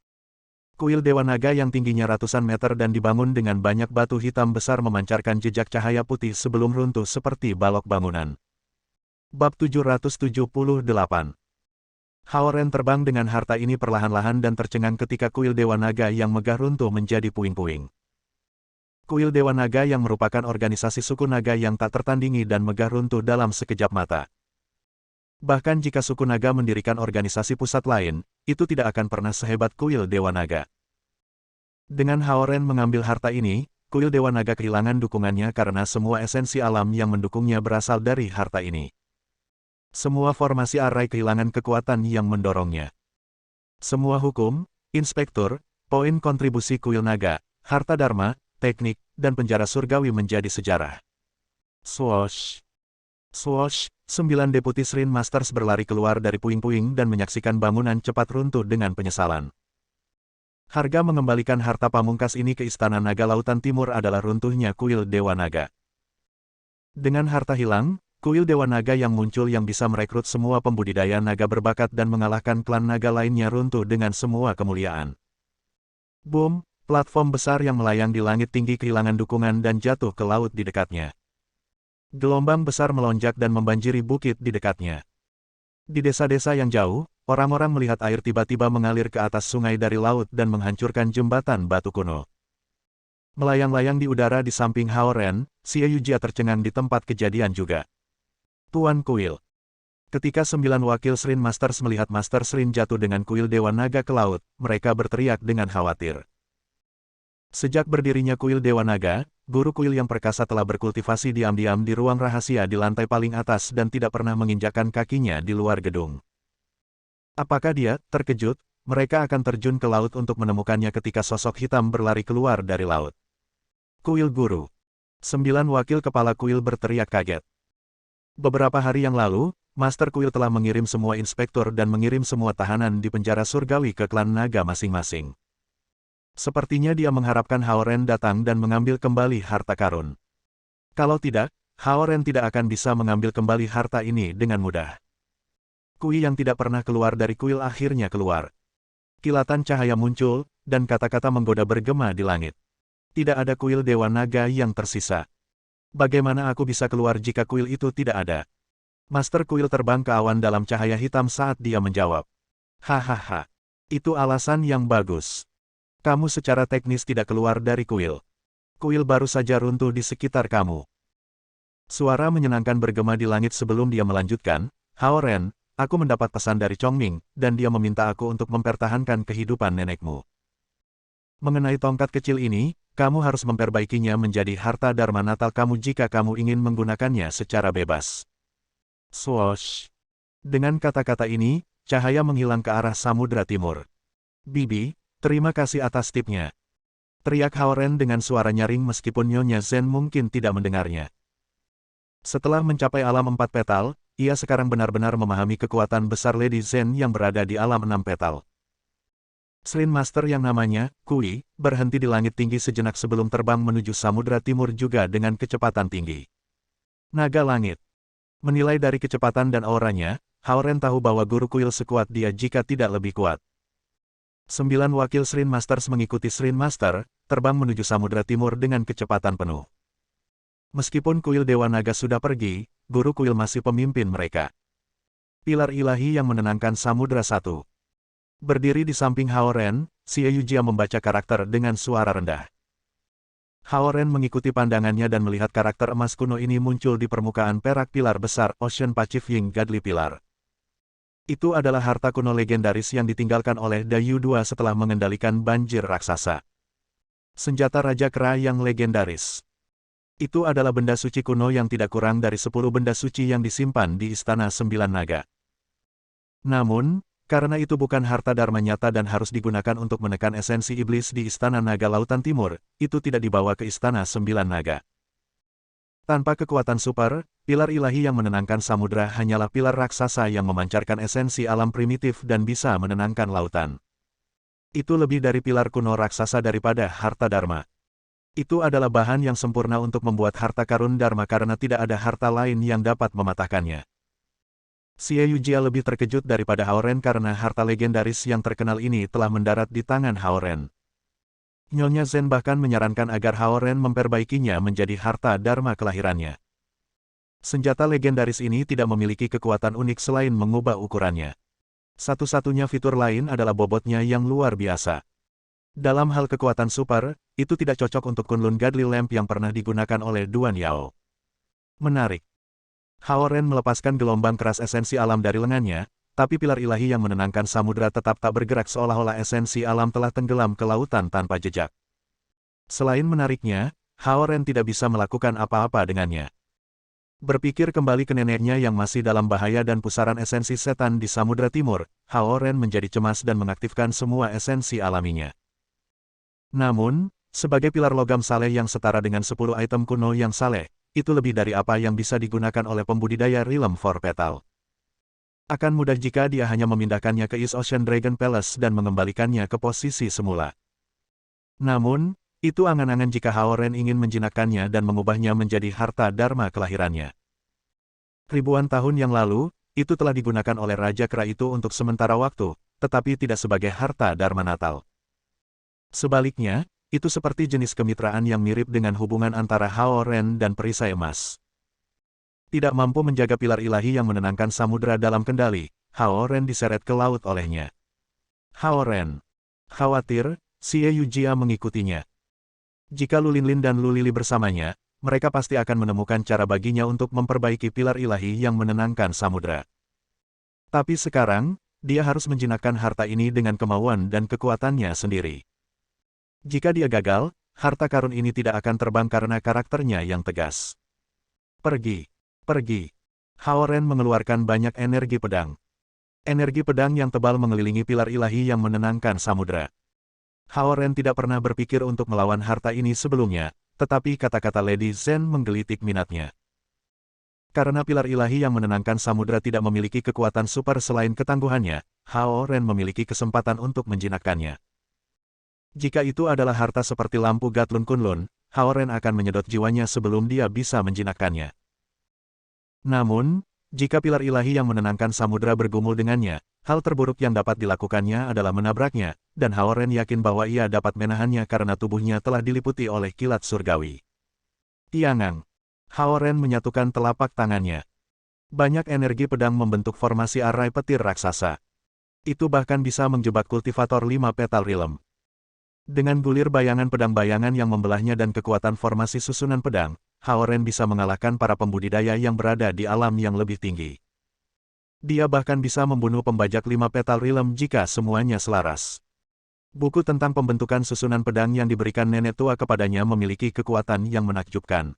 Kuil Dewa Naga yang tingginya ratusan meter dan dibangun dengan banyak batu hitam besar memancarkan jejak cahaya putih sebelum runtuh seperti balok bangunan. Bab 778. Haoren terbang dengan harta ini perlahan-lahan dan tercengang ketika kuil Dewa Naga yang megah runtuh menjadi puing-puing. Kuil Dewa Naga yang merupakan organisasi suku naga yang tak tertandingi dan megah runtuh dalam sekejap mata. Bahkan jika suku naga mendirikan organisasi pusat lain, itu tidak akan pernah sehebat kuil Dewa Naga. Dengan Haoren mengambil harta ini, kuil Dewa Naga kehilangan dukungannya karena semua esensi alam yang mendukungnya berasal dari harta ini. Semua formasi arai kehilangan kekuatan yang mendorongnya. Semua hukum, inspektur, poin kontribusi kuil naga, harta dharma, teknik, dan penjara surgawi menjadi sejarah. Swoosh! Swoosh! 9 deputi Shrine Masters berlari keluar dari puing-puing dan menyaksikan bangunan cepat runtuh dengan penyesalan. Harga mengembalikan harta pamungkas ini ke Istana Naga Lautan Timur adalah runtuhnya kuil Dewa Naga. Dengan harta hilang, kuil Dewa Naga yang muncul yang bisa merekrut semua pembudidaya naga berbakat dan mengalahkan klan naga lainnya runtuh dengan semua kemuliaan. Boom! Platform besar yang melayang di langit tinggi kehilangan dukungan dan jatuh ke laut di dekatnya. Gelombang besar melonjak dan membanjiri bukit di dekatnya. Di desa-desa yang jauh, orang-orang melihat air tiba-tiba mengalir ke atas sungai dari laut dan menghancurkan jembatan batu kuno. Melayang-layang di udara di samping Haoren, Xie Yujia tercengang di tempat kejadian juga. Tuan Kuil. Ketika 9 wakil Shrine Masters melihat Master Shrine jatuh dengan kuil Dewa Naga ke laut, mereka berteriak dengan khawatir. Sejak berdirinya kuil Dewa Naga, guru kuil yang perkasa telah berkultivasi diam-diam di ruang rahasia di lantai paling atas dan tidak pernah menginjakkan kakinya di luar gedung. Apakah dia terkejut? Mereka akan terjun ke laut untuk menemukannya ketika sosok hitam berlari keluar dari laut. Kuil Guru. 9 wakil kepala kuil berteriak kaget. Beberapa hari yang lalu, Master Kuil telah mengirim semua inspektur dan mengirim semua tahanan di penjara surgawi ke klan naga masing-masing. Sepertinya dia mengharapkan Haoren datang dan mengambil kembali harta karun. Kalau tidak, Haoren tidak akan bisa mengambil kembali harta ini dengan mudah. Kui yang tidak pernah keluar dari kuil akhirnya keluar. Kilatan cahaya muncul, dan kata-kata menggoda bergema di langit. Tidak ada kuil Dewa Naga yang tersisa. Bagaimana aku bisa keluar jika kuil itu tidak ada? Master Kuil terbang ke awan dalam cahaya hitam saat dia menjawab. Hahaha. Itu alasan yang bagus. Kamu secara teknis tidak keluar dari kuil. Kuil baru saja runtuh di sekitar kamu. Suara menyenangkan bergema di langit sebelum dia melanjutkan, Haoren, aku mendapat pesan dari Chongming, dan dia meminta aku untuk mempertahankan kehidupan nenekmu. Mengenai tongkat kecil ini, kamu harus memperbaikinya menjadi harta dharma natal kamu jika kamu ingin menggunakannya secara bebas. Swoosh! Dengan kata-kata ini, cahaya menghilang ke arah Samudra Timur. Bibi, terima kasih atas tipnya. Teriak Haoren dengan suara nyaring meskipun Nyonya Zen mungkin tidak mendengarnya. Setelah mencapai alam 4 petal, ia sekarang benar-benar memahami kekuatan besar Lady Zen yang berada di alam 6 petal. Shrine Master yang namanya, Kui, berhenti di langit tinggi sejenak sebelum terbang menuju Samudra Timur juga dengan kecepatan tinggi. Naga Langit. Menilai dari kecepatan dan auranya, Haoren tahu bahwa guru kuil sekuat dia jika tidak lebih kuat. 9 wakil Shrine Masters mengikuti Shrine Master, terbang menuju Samudra Timur dengan kecepatan penuh. Meskipun kuil Dewa Naga sudah pergi, guru kuil masih pemimpin mereka. Pilar ilahi yang menenangkan Samudra 1. Berdiri di samping Haoren, Xie Yujia membaca karakter dengan suara rendah. Haoren mengikuti pandangannya dan melihat karakter emas kuno ini muncul di permukaan perak pilar besar Ocean Pacifying Godly Pilar. Itu adalah harta kuno legendaris yang ditinggalkan oleh Dayu II setelah mengendalikan banjir raksasa. Senjata Raja Kera yang legendaris. Itu adalah benda suci kuno yang tidak kurang dari 10 benda suci yang disimpan di Istana 9 Naga. Namun, karena itu bukan harta dharma nyata dan harus digunakan untuk menekan esensi iblis di Istana Naga Lautan Timur, itu tidak dibawa ke Istana 9 Naga. Tanpa kekuatan super, pilar ilahi yang menenangkan samudra hanyalah pilar raksasa yang memancarkan esensi alam primitif dan bisa menenangkan lautan. Itu lebih dari pilar kuno raksasa daripada harta dharma. Itu adalah bahan yang sempurna untuk membuat harta karun dharma karena tidak ada harta lain yang dapat mematahkannya. Xie Yujia lebih terkejut daripada Hao Ren karena harta legendaris yang terkenal ini telah mendarat di tangan Hao Ren. Nyonya Zen bahkan menyarankan agar Hao Ren memperbaikinya menjadi harta dharma kelahirannya. Senjata legendaris ini tidak memiliki kekuatan unik selain mengubah ukurannya. Satu-satunya fitur lain adalah bobotnya yang luar biasa. Dalam hal kekuatan super, itu tidak cocok untuk Kunlun Godly Lamp yang pernah digunakan oleh Duan Yao. Menarik. Hao Ren melepaskan gelombang keras esensi alam dari lengannya, tapi pilar ilahi yang menenangkan samudera tetap tak bergerak seolah-olah esensi alam telah tenggelam ke lautan tanpa jejak. Selain menariknya, Hao Ren tidak bisa melakukan apa-apa dengannya. Berpikir kembali ke neneknya yang masih dalam bahaya dan pusaran esensi setan di Samudra Timur, Hao Ren menjadi cemas dan mengaktifkan semua esensi alaminya. Namun, sebagai pilar logam saleh yang setara dengan 10 item kuno yang saleh, itu lebih dari apa yang bisa digunakan oleh pembudidaya Realm for Petal. Akan mudah jika dia hanya memindahkannya ke East Ocean Dragon Palace dan mengembalikannya ke posisi semula. Namun, itu angan-angan jika Hao Ren ingin menjinakkannya dan mengubahnya menjadi harta dharma kelahirannya. Ribuan tahun yang lalu, itu telah digunakan oleh Raja Kera itu untuk sementara waktu, tetapi tidak sebagai harta dharma natal. Sebaliknya, itu seperti jenis kemitraan yang mirip dengan hubungan antara Hao Ren dan perisai emas. Tidak mampu menjaga pilar ilahi yang menenangkan samudera dalam kendali, Hao Ren diseret ke laut olehnya. Hao Ren khawatir, Xie Yujia mengikutinya. Jika Lu Linlin dan Lu Lili bersamanya, mereka pasti akan menemukan cara baginya untuk memperbaiki pilar ilahi yang menenangkan samudera. Tapi sekarang, dia harus menjinakkan harta ini dengan kemauan dan kekuatannya sendiri. Jika dia gagal, harta karun ini tidak akan terbang karena karakternya yang tegas. Pergi. Pergi. Hao Ren mengeluarkan banyak energi pedang. Energi pedang yang tebal mengelilingi pilar ilahi yang menenangkan samudera. Hao Ren tidak pernah berpikir untuk melawan harta ini sebelumnya, tetapi kata-kata Lady Zen menggelitik minatnya. Karena pilar ilahi yang menenangkan samudera tidak memiliki kekuatan super selain ketangguhannya, Hao Ren memiliki kesempatan untuk menjinakkannya. Jika itu adalah harta seperti lampu Gatlun Kunlun, Hao Ren akan menyedot jiwanya sebelum dia bisa menjinakkannya. Namun, jika pilar ilahi yang menenangkan samudera bergumul dengannya, hal terburuk yang dapat dilakukannya adalah menabraknya, dan Hao Ren yakin bahwa ia dapat menahannya karena tubuhnya telah diliputi oleh kilat surgawi. Tiangang. Hao Ren menyatukan telapak tangannya. Banyak energi pedang membentuk formasi arai petir raksasa. Itu bahkan bisa menjebak kultivator 5 petal realm. Dengan gulir bayangan pedang bayangan yang membelahnya dan kekuatan formasi susunan pedang, Hao Ren bisa mengalahkan para pembudidaya yang berada di alam yang lebih tinggi. Dia bahkan bisa membunuh pembajak 5 petal realm jika semuanya selaras. Buku tentang pembentukan susunan pedang yang diberikan nenek tua kepadanya memiliki kekuatan yang menakjubkan.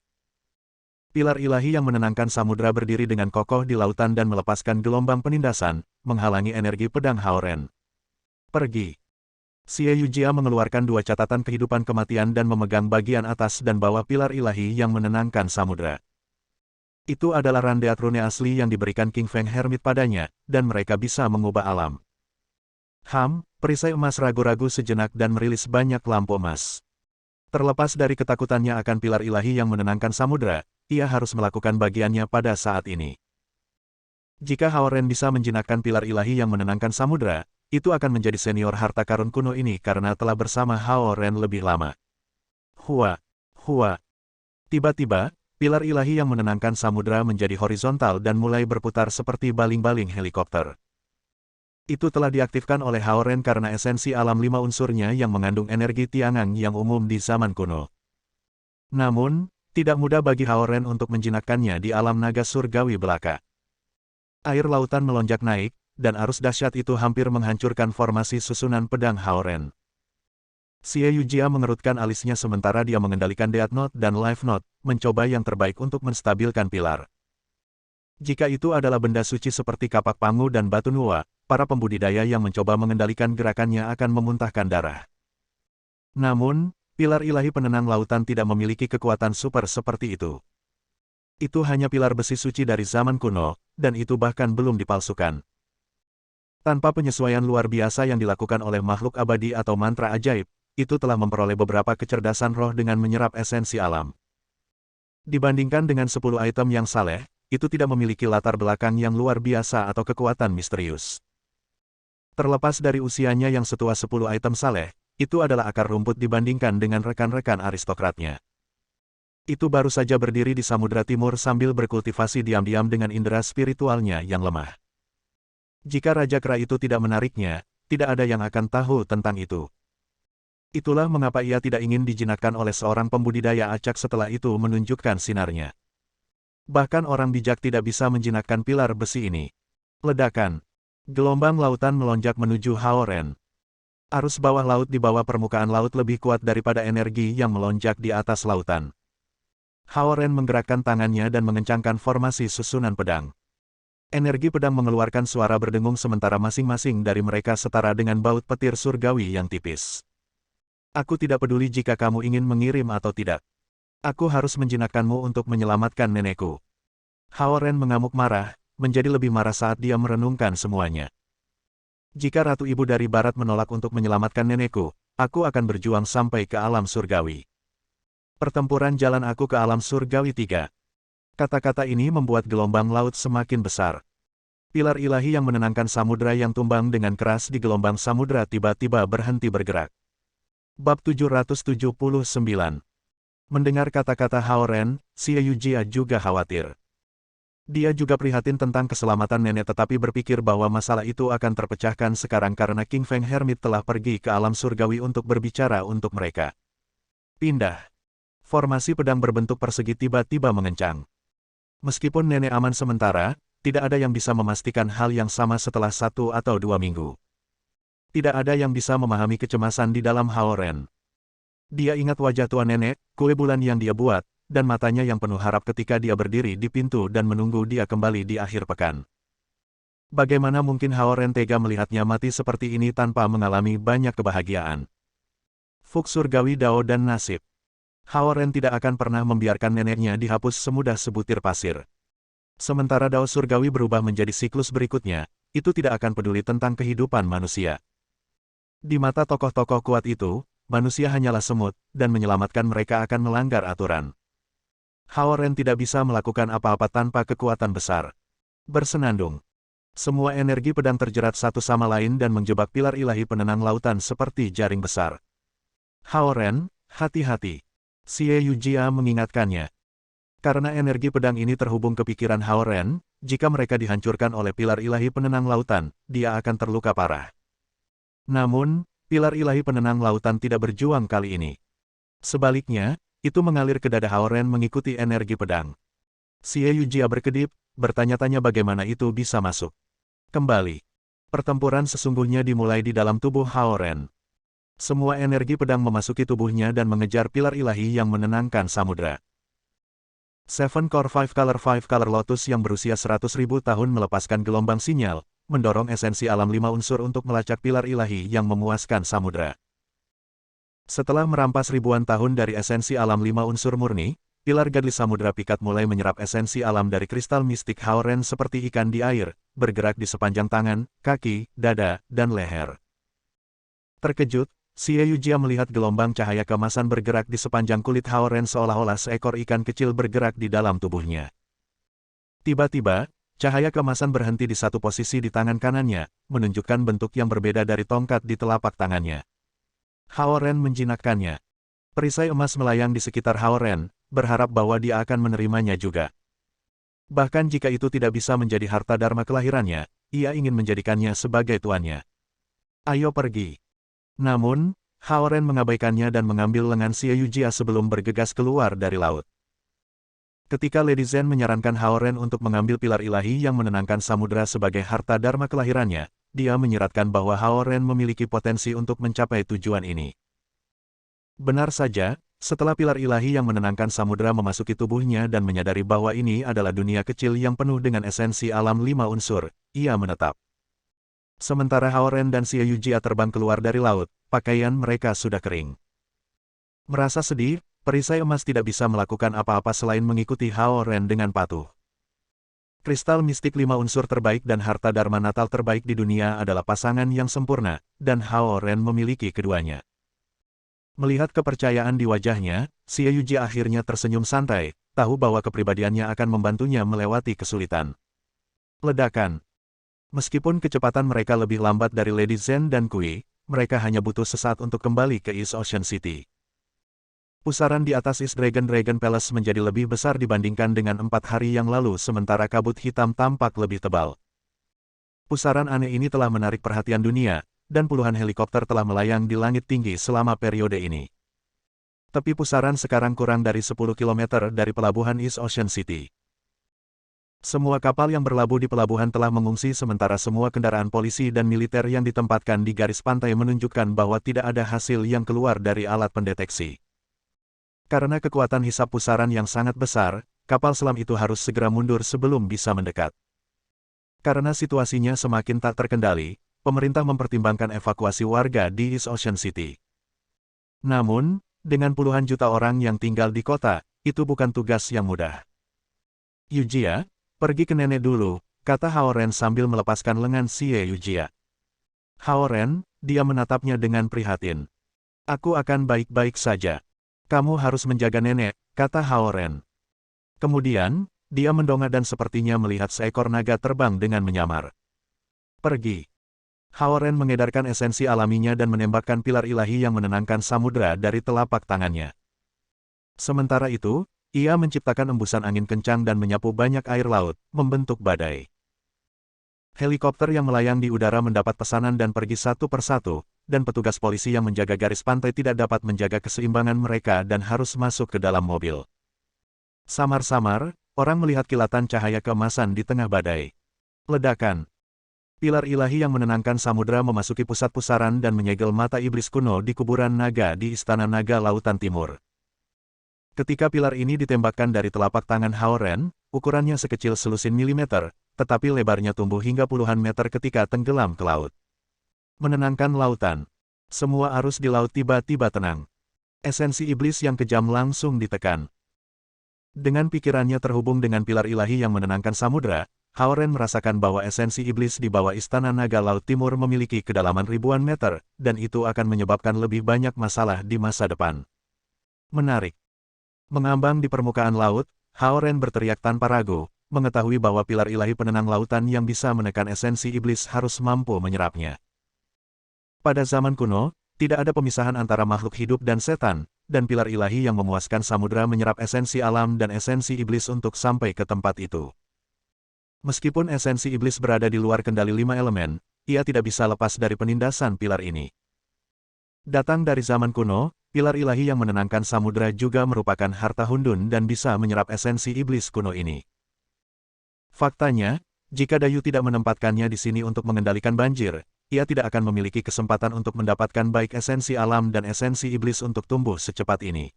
Pilar ilahi yang menenangkan samudera berdiri dengan kokoh di lautan dan melepaskan gelombang penindasan, menghalangi energi pedang Hao Ren. Pergi. Xie Yujia mengeluarkan 2 catatan kehidupan kematian dan memegang bagian atas dan bawah pilar ilahi yang menenangkan samudera. Itu adalah Randeat Rune asli yang diberikan King Feng Hermit padanya, dan mereka bisa mengubah alam. Perisai emas ragu-ragu sejenak dan merilis banyak lampu emas. Terlepas dari ketakutannya akan pilar ilahi yang menenangkan samudera, ia harus melakukan bagiannya pada saat ini. Jika Hao Ren bisa menjinakkan pilar ilahi yang menenangkan samudera, itu akan menjadi senior harta karun kuno ini karena telah bersama Hao Ren lebih lama. Hua. Tiba-tiba, pilar ilahi yang menenangkan samudera menjadi horizontal dan mulai berputar seperti baling-baling helikopter. Itu telah diaktifkan oleh Hao Ren karena esensi alam 5 unsurnya yang mengandung energi tiangang yang umum di zaman kuno. Namun, tidak mudah bagi Hao Ren untuk menjinakkannya di alam naga surgawi belaka. Air lautan melonjak naik, dan arus dahsyat itu hampir menghancurkan formasi susunan pedang Hao Ren. Xie Yujia mengerutkan alisnya sementara dia mengendalikan Death Note dan Life Note, mencoba yang terbaik untuk menstabilkan pilar. Jika itu adalah benda suci seperti kapak pangu dan batu nua, para pembudidaya yang mencoba mengendalikan gerakannya akan memuntahkan darah. Namun, pilar ilahi penenang lautan tidak memiliki kekuatan super seperti itu. Itu hanya pilar besi suci dari zaman kuno, dan itu bahkan belum dipalsukan. Tanpa penyesuaian luar biasa yang dilakukan oleh makhluk abadi atau mantra ajaib, itu telah memperoleh beberapa kecerdasan roh dengan menyerap esensi alam. Dibandingkan dengan 10 item yang saleh, itu tidak memiliki latar belakang yang luar biasa atau kekuatan misterius. Terlepas dari usianya yang setua 10 item saleh, itu adalah akar rumput dibandingkan dengan rekan-rekan aristokratnya. Itu baru saja berdiri di Samudra Timur sambil berkultivasi diam-diam dengan indera spiritualnya yang lemah. Jika Raja Kera itu tidak menariknya, tidak ada yang akan tahu tentang itu. Itulah mengapa ia tidak ingin dijinakkan oleh seorang pembudidaya acak setelah itu menunjukkan sinarnya. Bahkan orang bijak tidak bisa menjinakkan pilar besi ini. Ledakan. Gelombang lautan melonjak menuju Haoren. Arus bawah laut di bawah permukaan laut lebih kuat daripada energi yang melonjak di atas lautan. Haoren menggerakkan tangannya dan mengencangkan formasi susunan pedang. Energi pedang mengeluarkan suara berdengung sementara masing-masing dari mereka setara dengan baut petir surgawi yang tipis. Aku tidak peduli jika kamu ingin mengirim atau tidak. Aku harus menjinakkanmu untuk menyelamatkan nenekku. Haoren mengamuk marah, menjadi lebih marah saat dia merenungkan semuanya. Jika Ratu Ibu dari Barat menolak untuk menyelamatkan nenekku, aku akan berjuang sampai ke alam surgawi. Pertempuran jalan aku ke alam surgawi 3. Kata-kata ini membuat gelombang laut semakin besar. Pilar ilahi yang menenangkan samudra yang tumbang dengan keras di gelombang samudra tiba-tiba berhenti bergerak. Bab 779. Mendengar kata-kata Haoren, Xie Yujia juga khawatir. Dia juga prihatin tentang keselamatan nenek tetapi berpikir bahwa masalah itu akan terpecahkan sekarang karena King Feng Hermit telah pergi ke alam surgawi untuk berbicara untuk mereka. Pindah. Formasi pedang berbentuk persegi tiba-tiba mengencang. Meskipun nenek aman sementara, tidak ada yang bisa memastikan hal yang sama setelah 1 atau 2 minggu. Tidak ada yang bisa memahami kecemasan di dalam Haoren. Dia ingat wajah tua nenek, kue bulan yang dia buat, dan matanya yang penuh harap ketika dia berdiri di pintu dan menunggu dia kembali di akhir pekan. Bagaimana mungkin Haoren tega melihatnya mati seperti ini tanpa mengalami banyak kebahagiaan? Fuk surgawi Dao dan nasib. Haoren tidak akan pernah membiarkan neneknya dihapus semudah sebutir pasir. Sementara Dao surgawi berubah menjadi siklus berikutnya, itu tidak akan peduli tentang kehidupan manusia. Di mata tokoh-tokoh kuat itu, manusia hanyalah semut, dan menyelamatkan mereka akan melanggar aturan. Haoren tidak bisa melakukan apa-apa tanpa kekuatan besar. Bersenandung. Semua energi pedang terjerat satu sama lain dan menjebak pilar ilahi penenang lautan seperti jaring besar. Haoren, hati-hati. Xie Yujia mengingatkannya. Karena energi pedang ini terhubung ke pikiran Haoren, jika mereka dihancurkan oleh pilar ilahi penenang lautan, dia akan terluka parah. Namun, pilar ilahi penenang lautan tidak berjuang kali ini. Sebaliknya, itu mengalir ke dada Haoren mengikuti energi pedang. Xie Yujia berkedip, bertanya-tanya bagaimana itu bisa masuk. Kembali. Pertempuran sesungguhnya dimulai di dalam tubuh Haoren. Semua energi pedang memasuki tubuhnya dan mengejar pilar ilahi yang menenangkan samudra. Seven Core Five Color Lotus yang berusia 100.000 tahun melepaskan gelombang sinyal, mendorong esensi alam 5 unsur untuk melacak pilar ilahi yang memuaskan samudra. Setelah merampas ribuan tahun dari esensi alam 5 unsur murni, pilar gadis samudra pikat mulai menyerap esensi alam dari kristal mistik Haoren seperti ikan di air, bergerak di sepanjang tangan, kaki, dada, dan leher. Terkejut, Xie Yujia melihat gelombang cahaya keemasan bergerak di sepanjang kulit Haoren seolah-olah seekor ikan kecil bergerak di dalam tubuhnya. Tiba-tiba, cahaya keemasan berhenti di satu posisi di tangan kanannya, menunjukkan bentuk yang berbeda dari tongkat di telapak tangannya. Haoren menjinakkannya. Perisai emas melayang di sekitar Haoren, berharap bahwa dia akan menerimanya juga. Bahkan jika itu tidak bisa menjadi harta dharma kelahirannya, ia ingin menjadikannya sebagai tuannya. Ayo pergi. Namun, Haoren mengabaikannya dan mengambil lengan Xie Yujia sebelum bergegas keluar dari laut. Ketika Lady Zhen menyarankan Haoren untuk mengambil pilar ilahi yang menenangkan samudra sebagai harta dharma kelahirannya, dia menyiratkan bahwa Haoren memiliki potensi untuk mencapai tujuan ini. Benar saja, setelah pilar ilahi yang menenangkan samudra memasuki tubuhnya dan menyadari bahwa ini adalah dunia kecil yang penuh dengan esensi alam 5 unsur, ia menetap. Sementara Haoren dan Xie Yujia terbang keluar dari laut, pakaian mereka sudah kering. Merasa sedih, perisai emas tidak bisa melakukan apa-apa selain mengikuti Haoren dengan patuh. Kristal mistik 5 unsur terbaik dan harta dharma natal terbaik di dunia adalah pasangan yang sempurna, dan Haoren memiliki keduanya. Melihat kepercayaan di wajahnya, Xie Yujia akhirnya tersenyum santai, tahu bahwa kepribadiannya akan membantunya melewati kesulitan. Ledakan. Meskipun kecepatan mereka lebih lambat dari Lady Zen dan Kui, mereka hanya butuh sesaat untuk kembali ke East Ocean City. Pusaran di atas East Dragon Palace menjadi lebih besar dibandingkan dengan 4 hari yang lalu sementara kabut hitam tampak lebih tebal. Pusaran aneh ini telah menarik perhatian dunia, dan puluhan helikopter telah melayang di langit tinggi selama periode ini. Tepi pusaran sekarang kurang dari 10 km dari pelabuhan East Ocean City. Semua kapal yang berlabuh di pelabuhan telah mengungsi sementara semua kendaraan polisi dan militer yang ditempatkan di garis pantai menunjukkan bahwa tidak ada hasil yang keluar dari alat pendeteksi. Karena kekuatan hisap pusaran yang sangat besar, kapal selam itu harus segera mundur sebelum bisa mendekat. Karena situasinya semakin tak terkendali, pemerintah mempertimbangkan evakuasi warga di East Ocean City. Namun, dengan puluhan juta orang yang tinggal di kota, itu bukan tugas yang mudah. Yujia, pergi ke nenek dulu, kata Haoren sambil melepaskan lengan Xie Yujia. Haoren, dia menatapnya dengan prihatin. Aku akan baik-baik saja. Kamu harus menjaga nenek, kata Haoren. Kemudian, dia mendongak dan sepertinya melihat seekor naga terbang dengan menyamar. Pergi. Haoren mengedarkan esensi alaminya dan menembakkan pilar ilahi yang menenangkan samudera dari telapak tangannya. Sementara itu, ia menciptakan embusan angin kencang dan menyapu banyak air laut, membentuk badai. Helikopter yang melayang di udara mendapat pesanan dan pergi satu persatu, dan petugas polisi yang menjaga garis pantai tidak dapat menjaga keseimbangan mereka dan harus masuk ke dalam mobil. Samar-samar, orang melihat kilatan cahaya keemasan di tengah badai. Ledakan. Pilar ilahi yang menenangkan samudera memasuki pusat pusaran dan menyegel mata iblis kuno di kuburan naga di Istana Naga Lautan Timur. Ketika pilar ini ditembakkan dari telapak tangan Haoren, ukurannya sekecil selusin milimeter, tetapi lebarnya tumbuh hingga puluhan meter ketika tenggelam ke laut. Menenangkan lautan. Semua arus di laut tiba-tiba tenang. Esensi iblis yang kejam langsung ditekan. Dengan pikirannya terhubung dengan pilar ilahi yang menenangkan samudera, Haoren merasakan bahwa esensi iblis di bawah Istana Naga Laut Timur memiliki kedalaman ribuan meter, dan itu akan menyebabkan lebih banyak masalah di masa depan. Menarik. Mengambang di permukaan laut, Haoren berteriak tanpa ragu, mengetahui bahwa pilar ilahi penenang lautan yang bisa menekan esensi iblis harus mampu menyerapnya. Pada zaman kuno, tidak ada pemisahan antara makhluk hidup dan setan, dan pilar ilahi yang memuaskan samudera menyerap esensi alam dan esensi iblis untuk sampai ke tempat itu. Meskipun esensi iblis berada di luar kendali 5 elemen, ia tidak bisa lepas dari penindasan pilar ini. Datang dari zaman kuno, pilar ilahi yang menenangkan samudera juga merupakan harta Hundun dan bisa menyerap esensi iblis kuno ini. Faktanya, jika Dayu tidak menempatkannya di sini untuk mengendalikan banjir, ia tidak akan memiliki kesempatan untuk mendapatkan baik esensi alam dan esensi iblis untuk tumbuh secepat ini.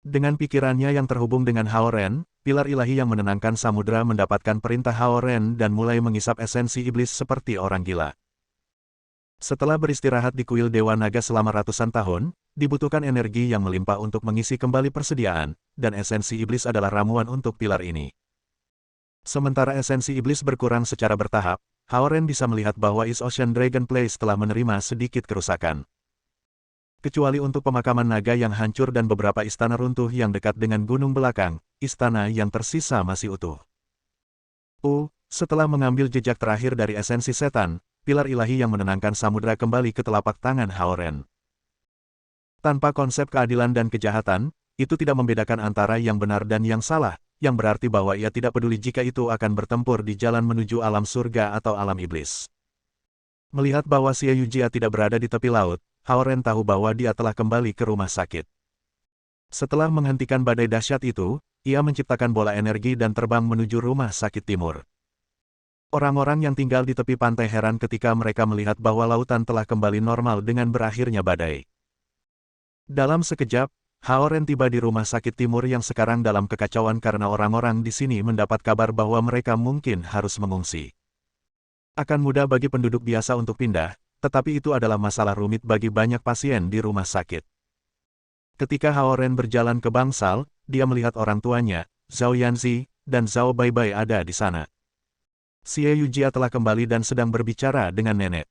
Dengan pikirannya yang terhubung dengan Haoren, pilar ilahi yang menenangkan samudera mendapatkan perintah Haoren dan mulai mengisap esensi iblis seperti orang gila. Setelah beristirahat di kuil Dewa Naga selama ratusan tahun, dibutuhkan energi yang melimpah untuk mengisi kembali persediaan, dan esensi iblis adalah ramuan untuk pilar ini. Sementara esensi iblis berkurang secara bertahap, Haoren bisa melihat bahwa East Ocean Dragon Place telah menerima sedikit kerusakan. Kecuali untuk pemakaman naga yang hancur dan beberapa istana runtuh yang dekat dengan gunung belakang, istana yang tersisa masih utuh. Setelah mengambil jejak terakhir dari esensi setan, pilar ilahi yang menenangkan samudera kembali ke telapak tangan Haoren. Tanpa konsep keadilan dan kejahatan, itu tidak membedakan antara yang benar dan yang salah, yang berarti bahwa ia tidak peduli jika itu akan bertempur di jalan menuju alam surga atau alam iblis. Melihat bahwa Xie Yujia tidak berada di tepi laut, Haoren tahu bahwa dia telah kembali ke rumah sakit. Setelah menghentikan badai dahsyat itu, ia menciptakan bola energi dan terbang menuju rumah sakit timur. Orang-orang yang tinggal di tepi pantai heran ketika mereka melihat bahwa lautan telah kembali normal dengan berakhirnya badai. Dalam sekejap, Haoren tiba di rumah sakit timur yang sekarang dalam kekacauan karena orang-orang di sini mendapat kabar bahwa mereka mungkin harus mengungsi. Akan mudah bagi penduduk biasa untuk pindah, tetapi itu adalah masalah rumit bagi banyak pasien di rumah sakit. Ketika Haoren berjalan ke bangsal, dia melihat orang tuanya, Zhao Yanzi, dan Zhao Baibai ada di sana. Xie Yujia telah kembali dan sedang berbicara dengan nenek.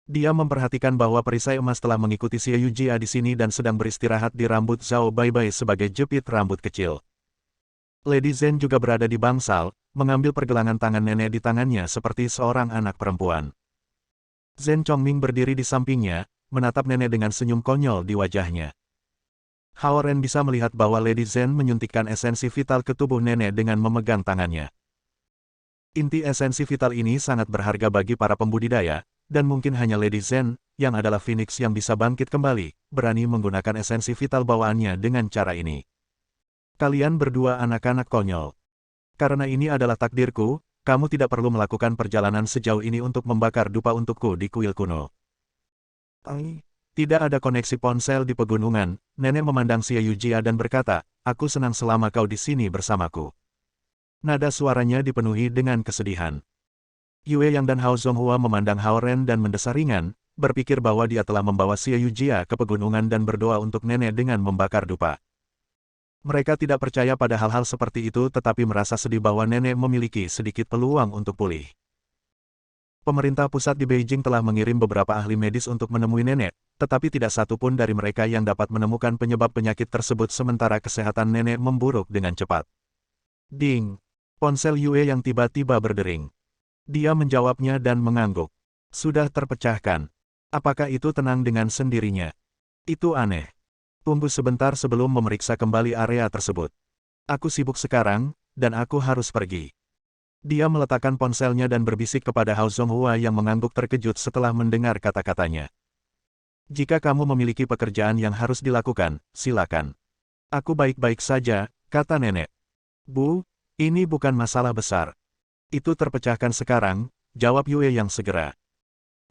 Dia memperhatikan bahwa perisai emas telah mengikuti Xie Yujia di sini dan sedang beristirahat di rambut Zhao Baibai sebagai jepit rambut kecil. Lady Zhen juga berada di bangsal, mengambil pergelangan tangan nenek di tangannya seperti seorang anak perempuan. Zhen Chongming berdiri di sampingnya, menatap nenek dengan senyum konyol di wajahnya. Hao Ren bisa melihat bahwa Lady Zhen menyuntikkan esensi vital ke tubuh nenek dengan memegang tangannya. Inti esensi vital ini sangat berharga bagi para pembudidaya, dan mungkin hanya Lady Zhen, yang adalah Phoenix yang bisa bangkit kembali, berani menggunakan esensi vital bawaannya dengan cara ini. Kalian berdua anak-anak konyol. Karena ini adalah takdirku, kamu tidak perlu melakukan perjalanan sejauh ini untuk membakar dupa untukku di kuil kuno. Tidak ada koneksi ponsel di pegunungan, nenek memandang Xie Yujia dan berkata, aku senang selama kau di sini bersamaku. Nada suaranya dipenuhi dengan kesedihan. Yue Yang dan Hao Zonghua memandang Hao Ren dan mendesah ringan, berpikir bahwa dia telah membawa Xie Yujia ke pegunungan dan berdoa untuk nenek dengan membakar dupa. Mereka tidak percaya pada hal-hal seperti itu tetapi merasa sedih bahwa nenek memiliki sedikit peluang untuk pulih. Pemerintah pusat di Beijing telah mengirim beberapa ahli medis untuk menemui nenek, tetapi tidak satu pun dari mereka yang dapat menemukan penyebab penyakit tersebut sementara kesehatan nenek memburuk dengan cepat. Ding! Ponsel Yue yang tiba-tiba berdering. Dia menjawabnya dan mengangguk. Sudah terpecahkan. Apakah itu tenang dengan sendirinya? Itu aneh. Tunggu sebentar sebelum memeriksa kembali area tersebut. Aku sibuk sekarang, dan aku harus pergi. Dia meletakkan ponselnya dan berbisik kepada Hao Zonghua yang mengangguk terkejut setelah mendengar kata-katanya. Jika kamu memiliki pekerjaan yang harus dilakukan, silakan. Aku baik-baik saja, kata nenek. Bu, ini bukan masalah besar. Itu terpecahkan sekarang, jawab Yue Yang segera.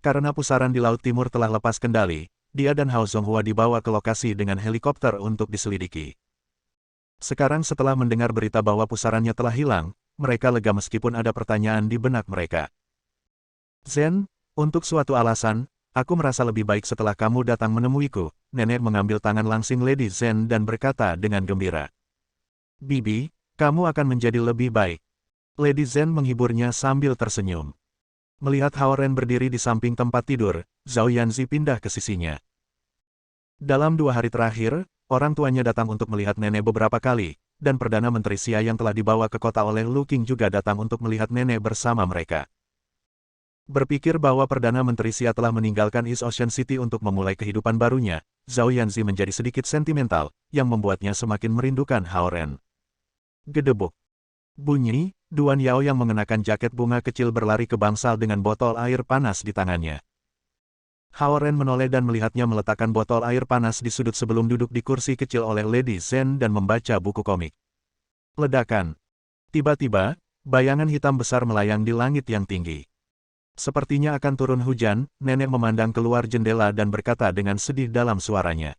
Karena pusaran di Laut Timur telah lepas kendali, dia dan Hao Zonghua dibawa ke lokasi dengan helikopter untuk diselidiki. Sekarang setelah mendengar berita bahwa pusarannya telah hilang, mereka lega meskipun ada pertanyaan di benak mereka. Zen, untuk suatu alasan, aku merasa lebih baik setelah kamu datang menemuiku. Nenek mengambil tangan langsing Lady Zen dan berkata dengan gembira. Bibi, kamu akan menjadi lebih baik. Lady Zen menghiburnya sambil tersenyum. Melihat Hao Ren berdiri di samping tempat tidur, Zhao Yanzi pindah ke sisinya. Dalam 2 hari terakhir, orang tuanya datang untuk melihat nenek beberapa kali, dan Perdana Menteri Xia yang telah dibawa ke kota oleh Lu Qing juga datang untuk melihat nenek bersama mereka. Berpikir bahwa Perdana Menteri Xia telah meninggalkan East Ocean City untuk memulai kehidupan barunya, Zhao Yanzi menjadi sedikit sentimental, yang membuatnya semakin merindukan Hao Ren. Gedebuk. Bunyi, Duan Yao yang mengenakan jaket bunga kecil berlari ke bangsal dengan botol air panas di tangannya. Hao Ren menoleh dan melihatnya meletakkan botol air panas di sudut sebelum duduk di kursi kecil oleh Lady Zhen dan membaca buku komik. Ledakan. Tiba-tiba, bayangan hitam besar melayang di langit yang tinggi. Sepertinya akan turun hujan, nenek memandang keluar jendela dan berkata dengan sedih dalam suaranya.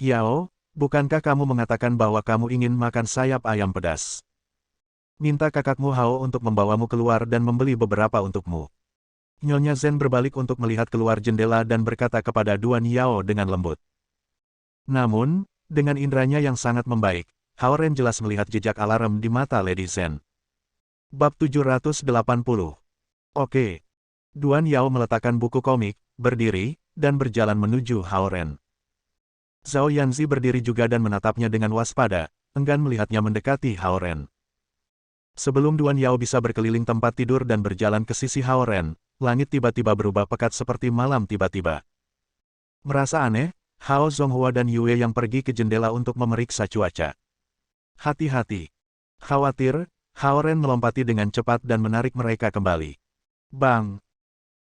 Yao, bukankah kamu mengatakan bahwa kamu ingin makan sayap ayam pedas? Minta kakakmu Hao untuk membawamu keluar dan membeli beberapa untukmu. Nyonya Zen berbalik untuk melihat keluar jendela dan berkata kepada Duan Yao dengan lembut. Namun, dengan indranya yang sangat membaik, Hao Ren jelas melihat jejak alarm di mata Lady Zen. Bab 780. Oke. Duan Yao meletakkan buku komik, berdiri, dan berjalan menuju Hao Ren. Zhao Yanzi berdiri juga dan menatapnya dengan waspada, enggan melihatnya mendekati Hao Ren. Sebelum Duan Yao bisa berkeliling tempat tidur dan berjalan ke sisi Hao Ren, langit tiba-tiba berubah pekat seperti malam tiba-tiba. Merasa aneh, Hao Zonghua dan Yue yang pergi ke jendela untuk memeriksa cuaca. Hati-hati. Khawatir, Hao Ren melompati dengan cepat dan menarik mereka kembali. Bang!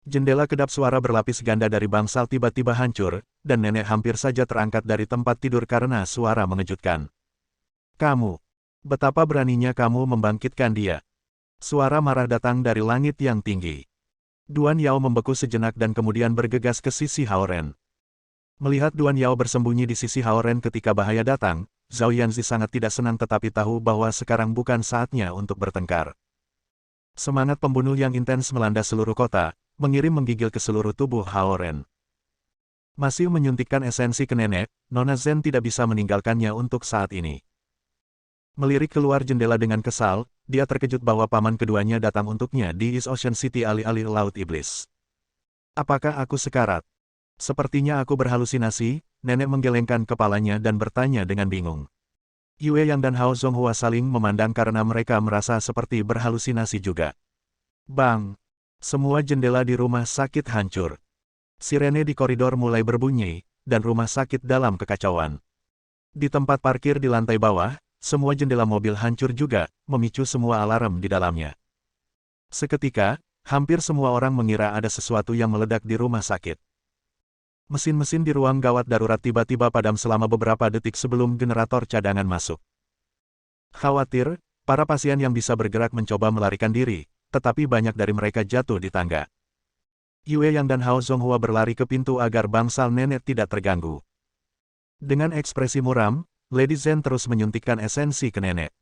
Jendela kedap suara berlapis ganda dari bangsal tiba-tiba hancur, dan nenek hampir saja terangkat dari tempat tidur karena suara mengejutkan. Kamu! Betapa beraninya kamu membangkitkan dia. Suara marah datang dari langit yang tinggi. Duan Yao membeku sejenak dan kemudian bergegas ke sisi Hao Ren. Melihat Duan Yao bersembunyi di sisi Hao Ren ketika bahaya datang, Zhao Yanzi sangat tidak senang tetapi tahu bahwa sekarang bukan saatnya untuk bertengkar. Semangat pembunuh yang intens melanda seluruh kota, menggigil ke seluruh tubuh Hao Ren. Masih menyuntikkan esensi ke nenek, Nona Zen tidak bisa meninggalkannya untuk saat ini. Melirik keluar jendela dengan kesal, dia terkejut bahwa paman keduanya datang untuknya di East Ocean City alih-alih Laut Iblis. Apakah aku sekarat? Sepertinya aku berhalusinasi, nenek menggelengkan kepalanya dan bertanya dengan bingung. Yue Yang dan Hao Zonghua saling memandang karena mereka merasa seperti berhalusinasi juga. Bang! Semua jendela di rumah sakit hancur. Sirene di koridor mulai berbunyi, dan rumah sakit dalam kekacauan. Di tempat parkir di lantai bawah, semua jendela mobil hancur juga, memicu semua alarm di dalamnya. Seketika, hampir semua orang mengira ada sesuatu yang meledak di rumah sakit. Mesin-mesin di ruang gawat darurat tiba-tiba padam selama beberapa detik sebelum generator cadangan masuk. Khawatir, para pasien yang bisa bergerak mencoba melarikan diri, tetapi banyak dari mereka jatuh di tangga. Yue Yang dan Hao Zonghua berlari ke pintu agar bangsal nenek tidak terganggu. Dengan ekspresi muram, Lady Zhen terus menyuntikkan esensi ke nenek.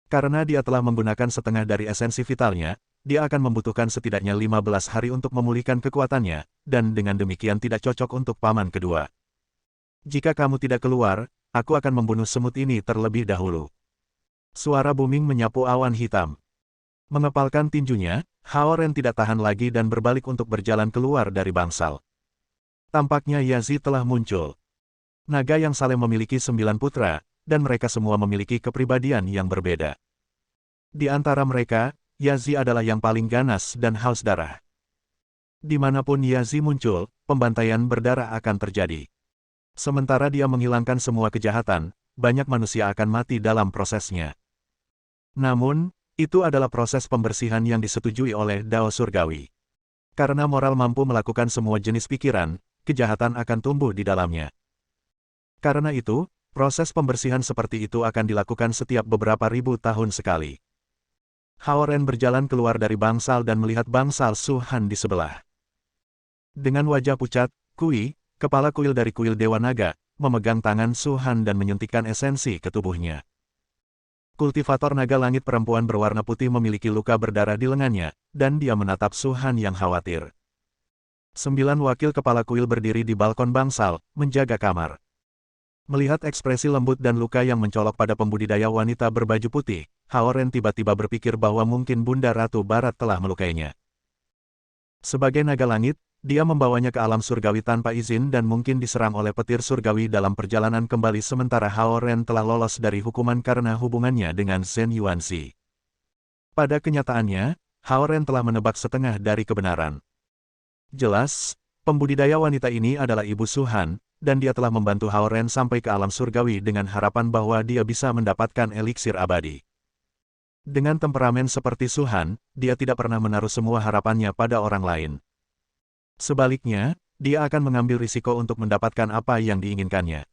Karena dia telah menggunakan setengah dari esensi vitalnya, dia akan membutuhkan setidaknya 15 hari untuk memulihkan kekuatannya, dan dengan demikian tidak cocok untuk paman kedua. Jika kamu tidak keluar, aku akan membunuh semut ini terlebih dahulu. Suara booming menyapu awan hitam. Mengepalkan tinjunya, Hao Ren tidak tahan lagi dan berbalik untuk berjalan keluar dari bangsal. Tampaknya Yazi telah muncul. Naga yang saleh memiliki 9 putra, dan mereka semua memiliki kepribadian yang berbeda. Di antara mereka, Yazi adalah yang paling ganas dan haus darah. Dimanapun Yazi muncul, pembantaian berdarah akan terjadi. Sementara dia menghilangkan semua kejahatan, banyak manusia akan mati dalam prosesnya. Namun, itu adalah proses pembersihan yang disetujui oleh Dao Surgawi. Karena moral mampu melakukan semua jenis pikiran, kejahatan akan tumbuh di dalamnya. Karena itu, proses pembersihan seperti itu akan dilakukan setiap beberapa ribu tahun sekali. Hao Ren berjalan keluar dari bangsal dan melihat bangsal Su Han di sebelah. Dengan wajah pucat, Kui, kepala kuil dari kuil Dewa Naga, memegang tangan Su Han dan menyuntikkan esensi ke tubuhnya. Kultivator naga langit perempuan berwarna putih memiliki luka berdarah di lengannya, dan dia menatap Su Han yang khawatir. 9 wakil kepala kuil berdiri di balkon bangsal, menjaga kamar. Melihat ekspresi lembut dan luka yang mencolok pada pembudidaya wanita berbaju putih, Hao Ren tiba-tiba berpikir bahwa mungkin Bunda Ratu Barat telah melukainya. Sebagai naga langit, dia membawanya ke alam surgawi tanpa izin dan mungkin diserang oleh petir surgawi dalam perjalanan kembali sementara Hao Ren telah lolos dari hukuman karena hubungannya dengan Zhen Yuanxi. Pada kenyataannya, Hao Ren telah menebak setengah dari kebenaran. Jelas, pembudidaya wanita ini adalah Ibu Su Han, dan dia telah membantu Hao Ren sampai ke alam surgawi dengan harapan bahwa dia bisa mendapatkan eliksir abadi. Dengan temperamen seperti Su Han, dia tidak pernah menaruh semua harapannya pada orang lain. Sebaliknya, dia akan mengambil risiko untuk mendapatkan apa yang diinginkannya.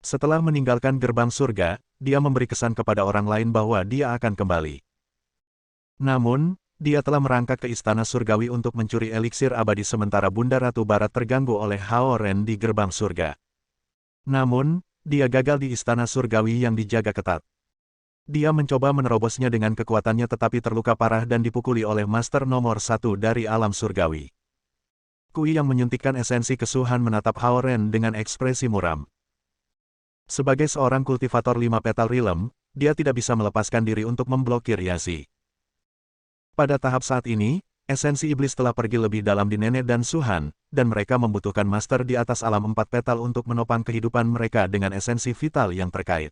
Setelah meninggalkan gerbang surga, dia memberi kesan kepada orang lain bahwa dia akan kembali. Namun, dia telah merangkak ke istana surgawi untuk mencuri eliksir abadi sementara Bunda Ratu Barat terganggu oleh Hao Ren di gerbang surga. Namun, dia gagal di istana surgawi yang dijaga ketat. Dia mencoba menerobosnya dengan kekuatannya tetapi terluka parah dan dipukuli oleh Master nomor 1 dari alam surgawi. Kui yang menyuntikkan esensi ke Su Han menatap Hao Ren dengan ekspresi muram. Sebagai seorang kultivator 5 petal rilem, dia tidak bisa melepaskan diri untuk memblokir Yazi. Pada tahap saat ini, esensi iblis telah pergi lebih dalam di nenek dan Su Han, dan mereka membutuhkan master di atas alam 4 petal untuk menopang kehidupan mereka dengan esensi vital yang terkait.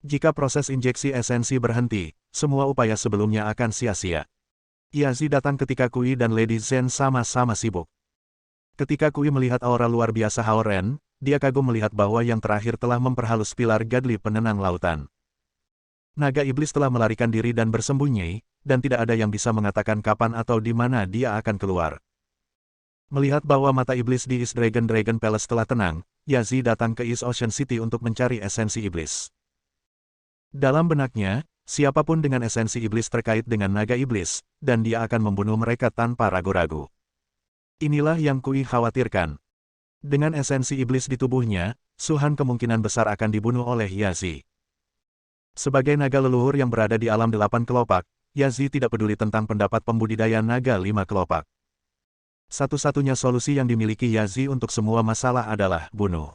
Jika proses injeksi esensi berhenti, semua upaya sebelumnya akan sia-sia. Yazi datang ketika Kui dan Lady Zhen sama-sama sibuk. Ketika Kui melihat aura luar biasa Hao Ren, dia kagum melihat bahwa yang terakhir telah memperhalus pilar Gadli penenang lautan. Naga iblis telah melarikan diri dan bersembunyi, dan tidak ada yang bisa mengatakan kapan atau di mana dia akan keluar. Melihat bahwa mata iblis di East Dragon Palace telah tenang, Yazi datang ke East Ocean City untuk mencari esensi iblis. Dalam benaknya, siapapun dengan esensi iblis terkait dengan naga iblis, dan dia akan membunuh mereka tanpa ragu-ragu. Inilah yang Kui khawatirkan. Dengan esensi iblis di tubuhnya, Su Han kemungkinan besar akan dibunuh oleh Yazi. Sebagai naga leluhur yang berada di alam 8 kelopak, Yazi tidak peduli tentang pendapat pembudidaya naga 5 kelopak. Satu-satunya solusi yang dimiliki Yazi untuk semua masalah adalah bunuh.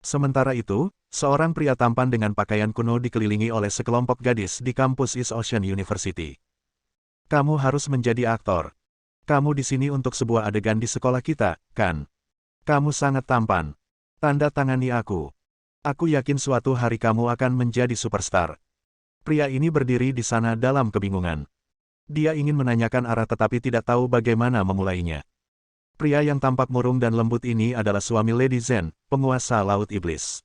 Sementara itu, seorang pria tampan dengan pakaian kuno dikelilingi oleh sekelompok gadis di kampus East Ocean University. Kamu harus menjadi aktor. Kamu di sini untuk sebuah adegan di sekolah kita, kan? Kamu sangat tampan. Tanda tangani aku. Aku yakin suatu hari kamu akan menjadi superstar. Pria ini berdiri di sana dalam kebingungan. Dia ingin menanyakan arah tetapi tidak tahu bagaimana memulainya. Pria yang tampak murung dan lembut ini adalah suami Lady Zen, penguasa Laut Iblis.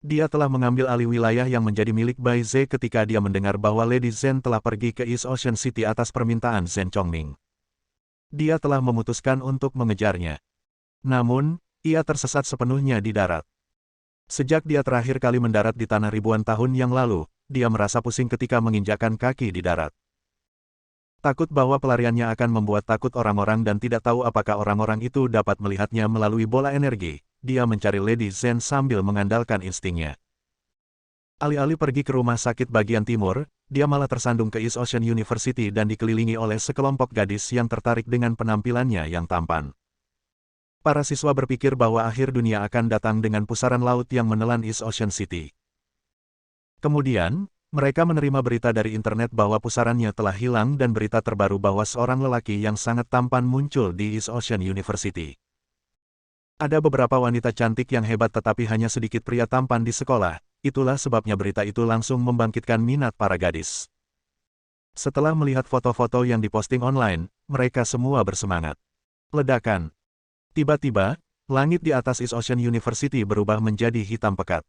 Dia telah mengambil alih wilayah yang menjadi milik Bai Ze ketika dia mendengar bahwa Lady Zen telah pergi ke East Ocean City atas permintaan Zen Chongming. Dia telah memutuskan untuk mengejarnya. Namun, ia tersesat sepenuhnya di darat. Sejak dia terakhir kali mendarat di tanah ribuan tahun yang lalu, dia merasa pusing ketika menginjakkan kaki di darat. Takut bahwa pelariannya akan membuat takut orang-orang dan tidak tahu apakah orang-orang itu dapat melihatnya melalui bola energi, dia mencari Lady Zen sambil mengandalkan instingnya. Alih-alih pergi ke rumah sakit bagian timur, dia malah tersandung ke East Ocean University dan dikelilingi oleh sekelompok gadis yang tertarik dengan penampilannya yang tampan. Para siswa berpikir bahwa akhir dunia akan datang dengan pusaran laut yang menelan East Ocean City. Kemudian, mereka menerima berita dari internet bahwa pusarannya telah hilang dan berita terbaru bahwa seorang lelaki yang sangat tampan muncul di East Ocean University. Ada beberapa wanita cantik yang hebat tetapi hanya sedikit pria tampan di sekolah, itulah sebabnya berita itu langsung membangkitkan minat para gadis. Setelah melihat foto-foto yang diposting online, mereka semua bersemangat. Ledakan. Tiba-tiba, langit di atas East Ocean University berubah menjadi hitam pekat.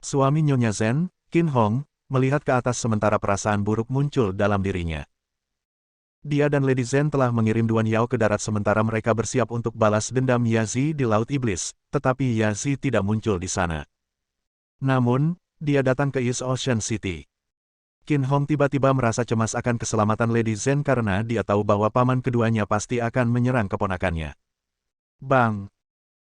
Suami Nyonya Zen, Qin Hong, melihat ke atas sementara perasaan buruk muncul dalam dirinya. Dia dan Lady Zen telah mengirim Duan Yao ke darat sementara mereka bersiap untuk balas dendam Yazi di Laut Iblis, tetapi Yazi tidak muncul di sana. Namun, dia datang ke East Ocean City. Qin Hong tiba-tiba merasa cemas akan keselamatan Lady Zen karena dia tahu bahwa paman keduanya pasti akan menyerang keponakannya. Bang!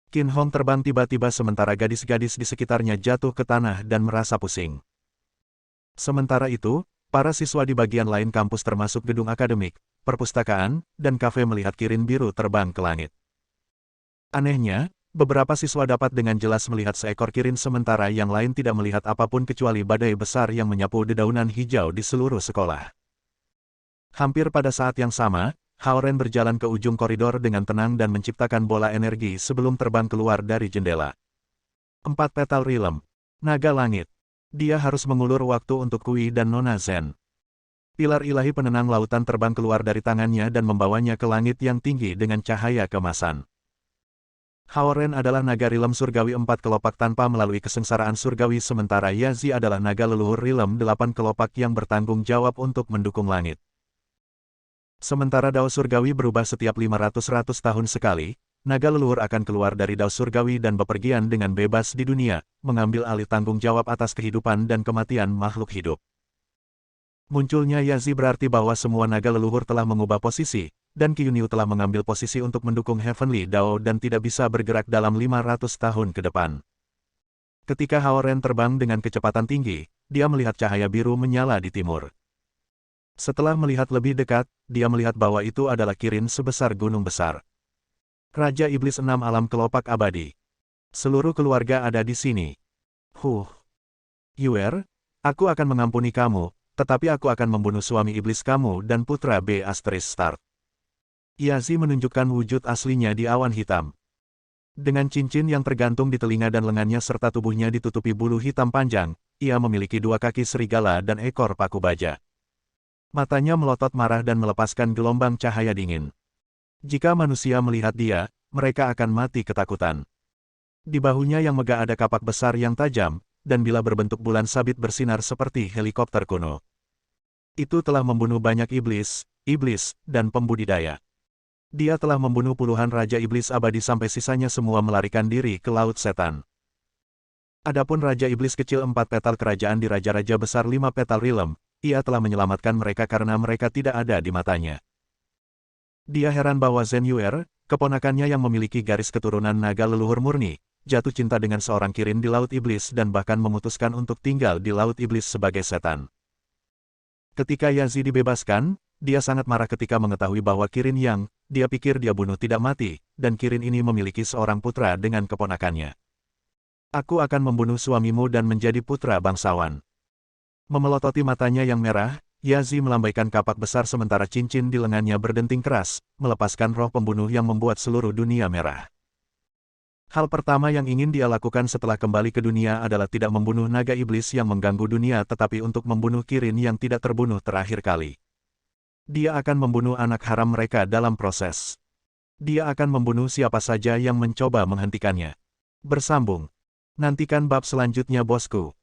Qin Hong terbang tiba-tiba sementara gadis-gadis di sekitarnya jatuh ke tanah dan merasa pusing. Sementara itu, para siswa di bagian lain kampus termasuk gedung akademik, perpustakaan, dan kafe melihat kirin biru terbang ke langit. Anehnya, beberapa siswa dapat dengan jelas melihat seekor kirin sementara yang lain tidak melihat apapun kecuali badai besar yang menyapu dedaunan hijau di seluruh sekolah. Hampir pada saat yang sama, Hao Ren berjalan ke ujung koridor dengan tenang dan menciptakan bola energi sebelum terbang keluar dari jendela. 4 petal rilem. Naga langit. Dia harus mengulur waktu untuk Kui dan Nona Zen. Pilar ilahi penenang lautan terbang keluar dari tangannya dan membawanya ke langit yang tinggi dengan cahaya kemasan. Hao Ren adalah naga rilem surgawi 4 kelopak tanpa melalui kesengsaraan surgawi sementara Yazi adalah naga leluhur rilem 8 kelopak yang bertanggung jawab untuk mendukung langit. Sementara dao surgawi berubah setiap 500 tahun sekali, naga leluhur akan keluar dari dao surgawi dan bepergian dengan bebas di dunia, mengambil alih tanggung jawab atas kehidupan dan kematian makhluk hidup. Munculnya Yazi berarti bahwa semua naga leluhur telah mengubah posisi, dan Qiuniu telah mengambil posisi untuk mendukung Heavenly Dao dan tidak bisa bergerak dalam 500 tahun ke depan. Ketika Hao Ren terbang dengan kecepatan tinggi, dia melihat cahaya biru menyala di timur. Setelah melihat lebih dekat, dia melihat bahwa itu adalah kirin sebesar gunung besar. Raja Iblis 6 alam kelopak abadi. Seluruh keluarga ada di sini. Yuer, aku akan mengampuni kamu, tetapi aku akan membunuh suami iblis kamu dan putra B****. Yazi menunjukkan wujud aslinya di awan hitam. Dengan cincin yang tergantung di telinga dan lengannya serta tubuhnya ditutupi bulu hitam panjang, ia memiliki 2 kaki serigala dan ekor paku baja. Matanya melotot marah dan melepaskan gelombang cahaya dingin. Jika manusia melihat dia, mereka akan mati ketakutan. Di bahunya yang megah ada kapak besar yang tajam, dan bila berbentuk bulan sabit bersinar seperti helikopter kuno. Itu telah membunuh banyak iblis, dan pembudidaya. Dia telah membunuh puluhan Raja Iblis abadi sampai sisanya semua melarikan diri ke Laut Setan. Adapun Raja Iblis kecil 4 petal kerajaan di Raja-Raja besar 5 petal rilem, ia telah menyelamatkan mereka karena mereka tidak ada di matanya. Dia heran bahwa Zen Yuer, keponakannya yang memiliki garis keturunan naga leluhur murni, jatuh cinta dengan seorang kirin di Laut Iblis dan bahkan memutuskan untuk tinggal di Laut Iblis sebagai setan. Ketika Yazi dibebaskan, dia sangat marah ketika mengetahui bahwa kirin yang dia pikir dia bunuh tidak mati, dan kirin ini memiliki seorang putra dengan keponakannya. Aku akan membunuh suamimu dan menjadi putra bangsawan. Memelototi matanya yang merah, Yazi melambaikan kapak besar sementara cincin di lengannya berdenting keras, melepaskan roh pembunuh yang membuat seluruh dunia merah. Hal pertama yang ingin dia lakukan setelah kembali ke dunia adalah tidak membunuh naga iblis yang mengganggu dunia tetapi untuk membunuh Kirin yang tidak terbunuh terakhir kali. Dia akan membunuh anak haram mereka dalam proses. Dia akan membunuh siapa saja yang mencoba menghentikannya. Bersambung. Nantikan bab selanjutnya bosku.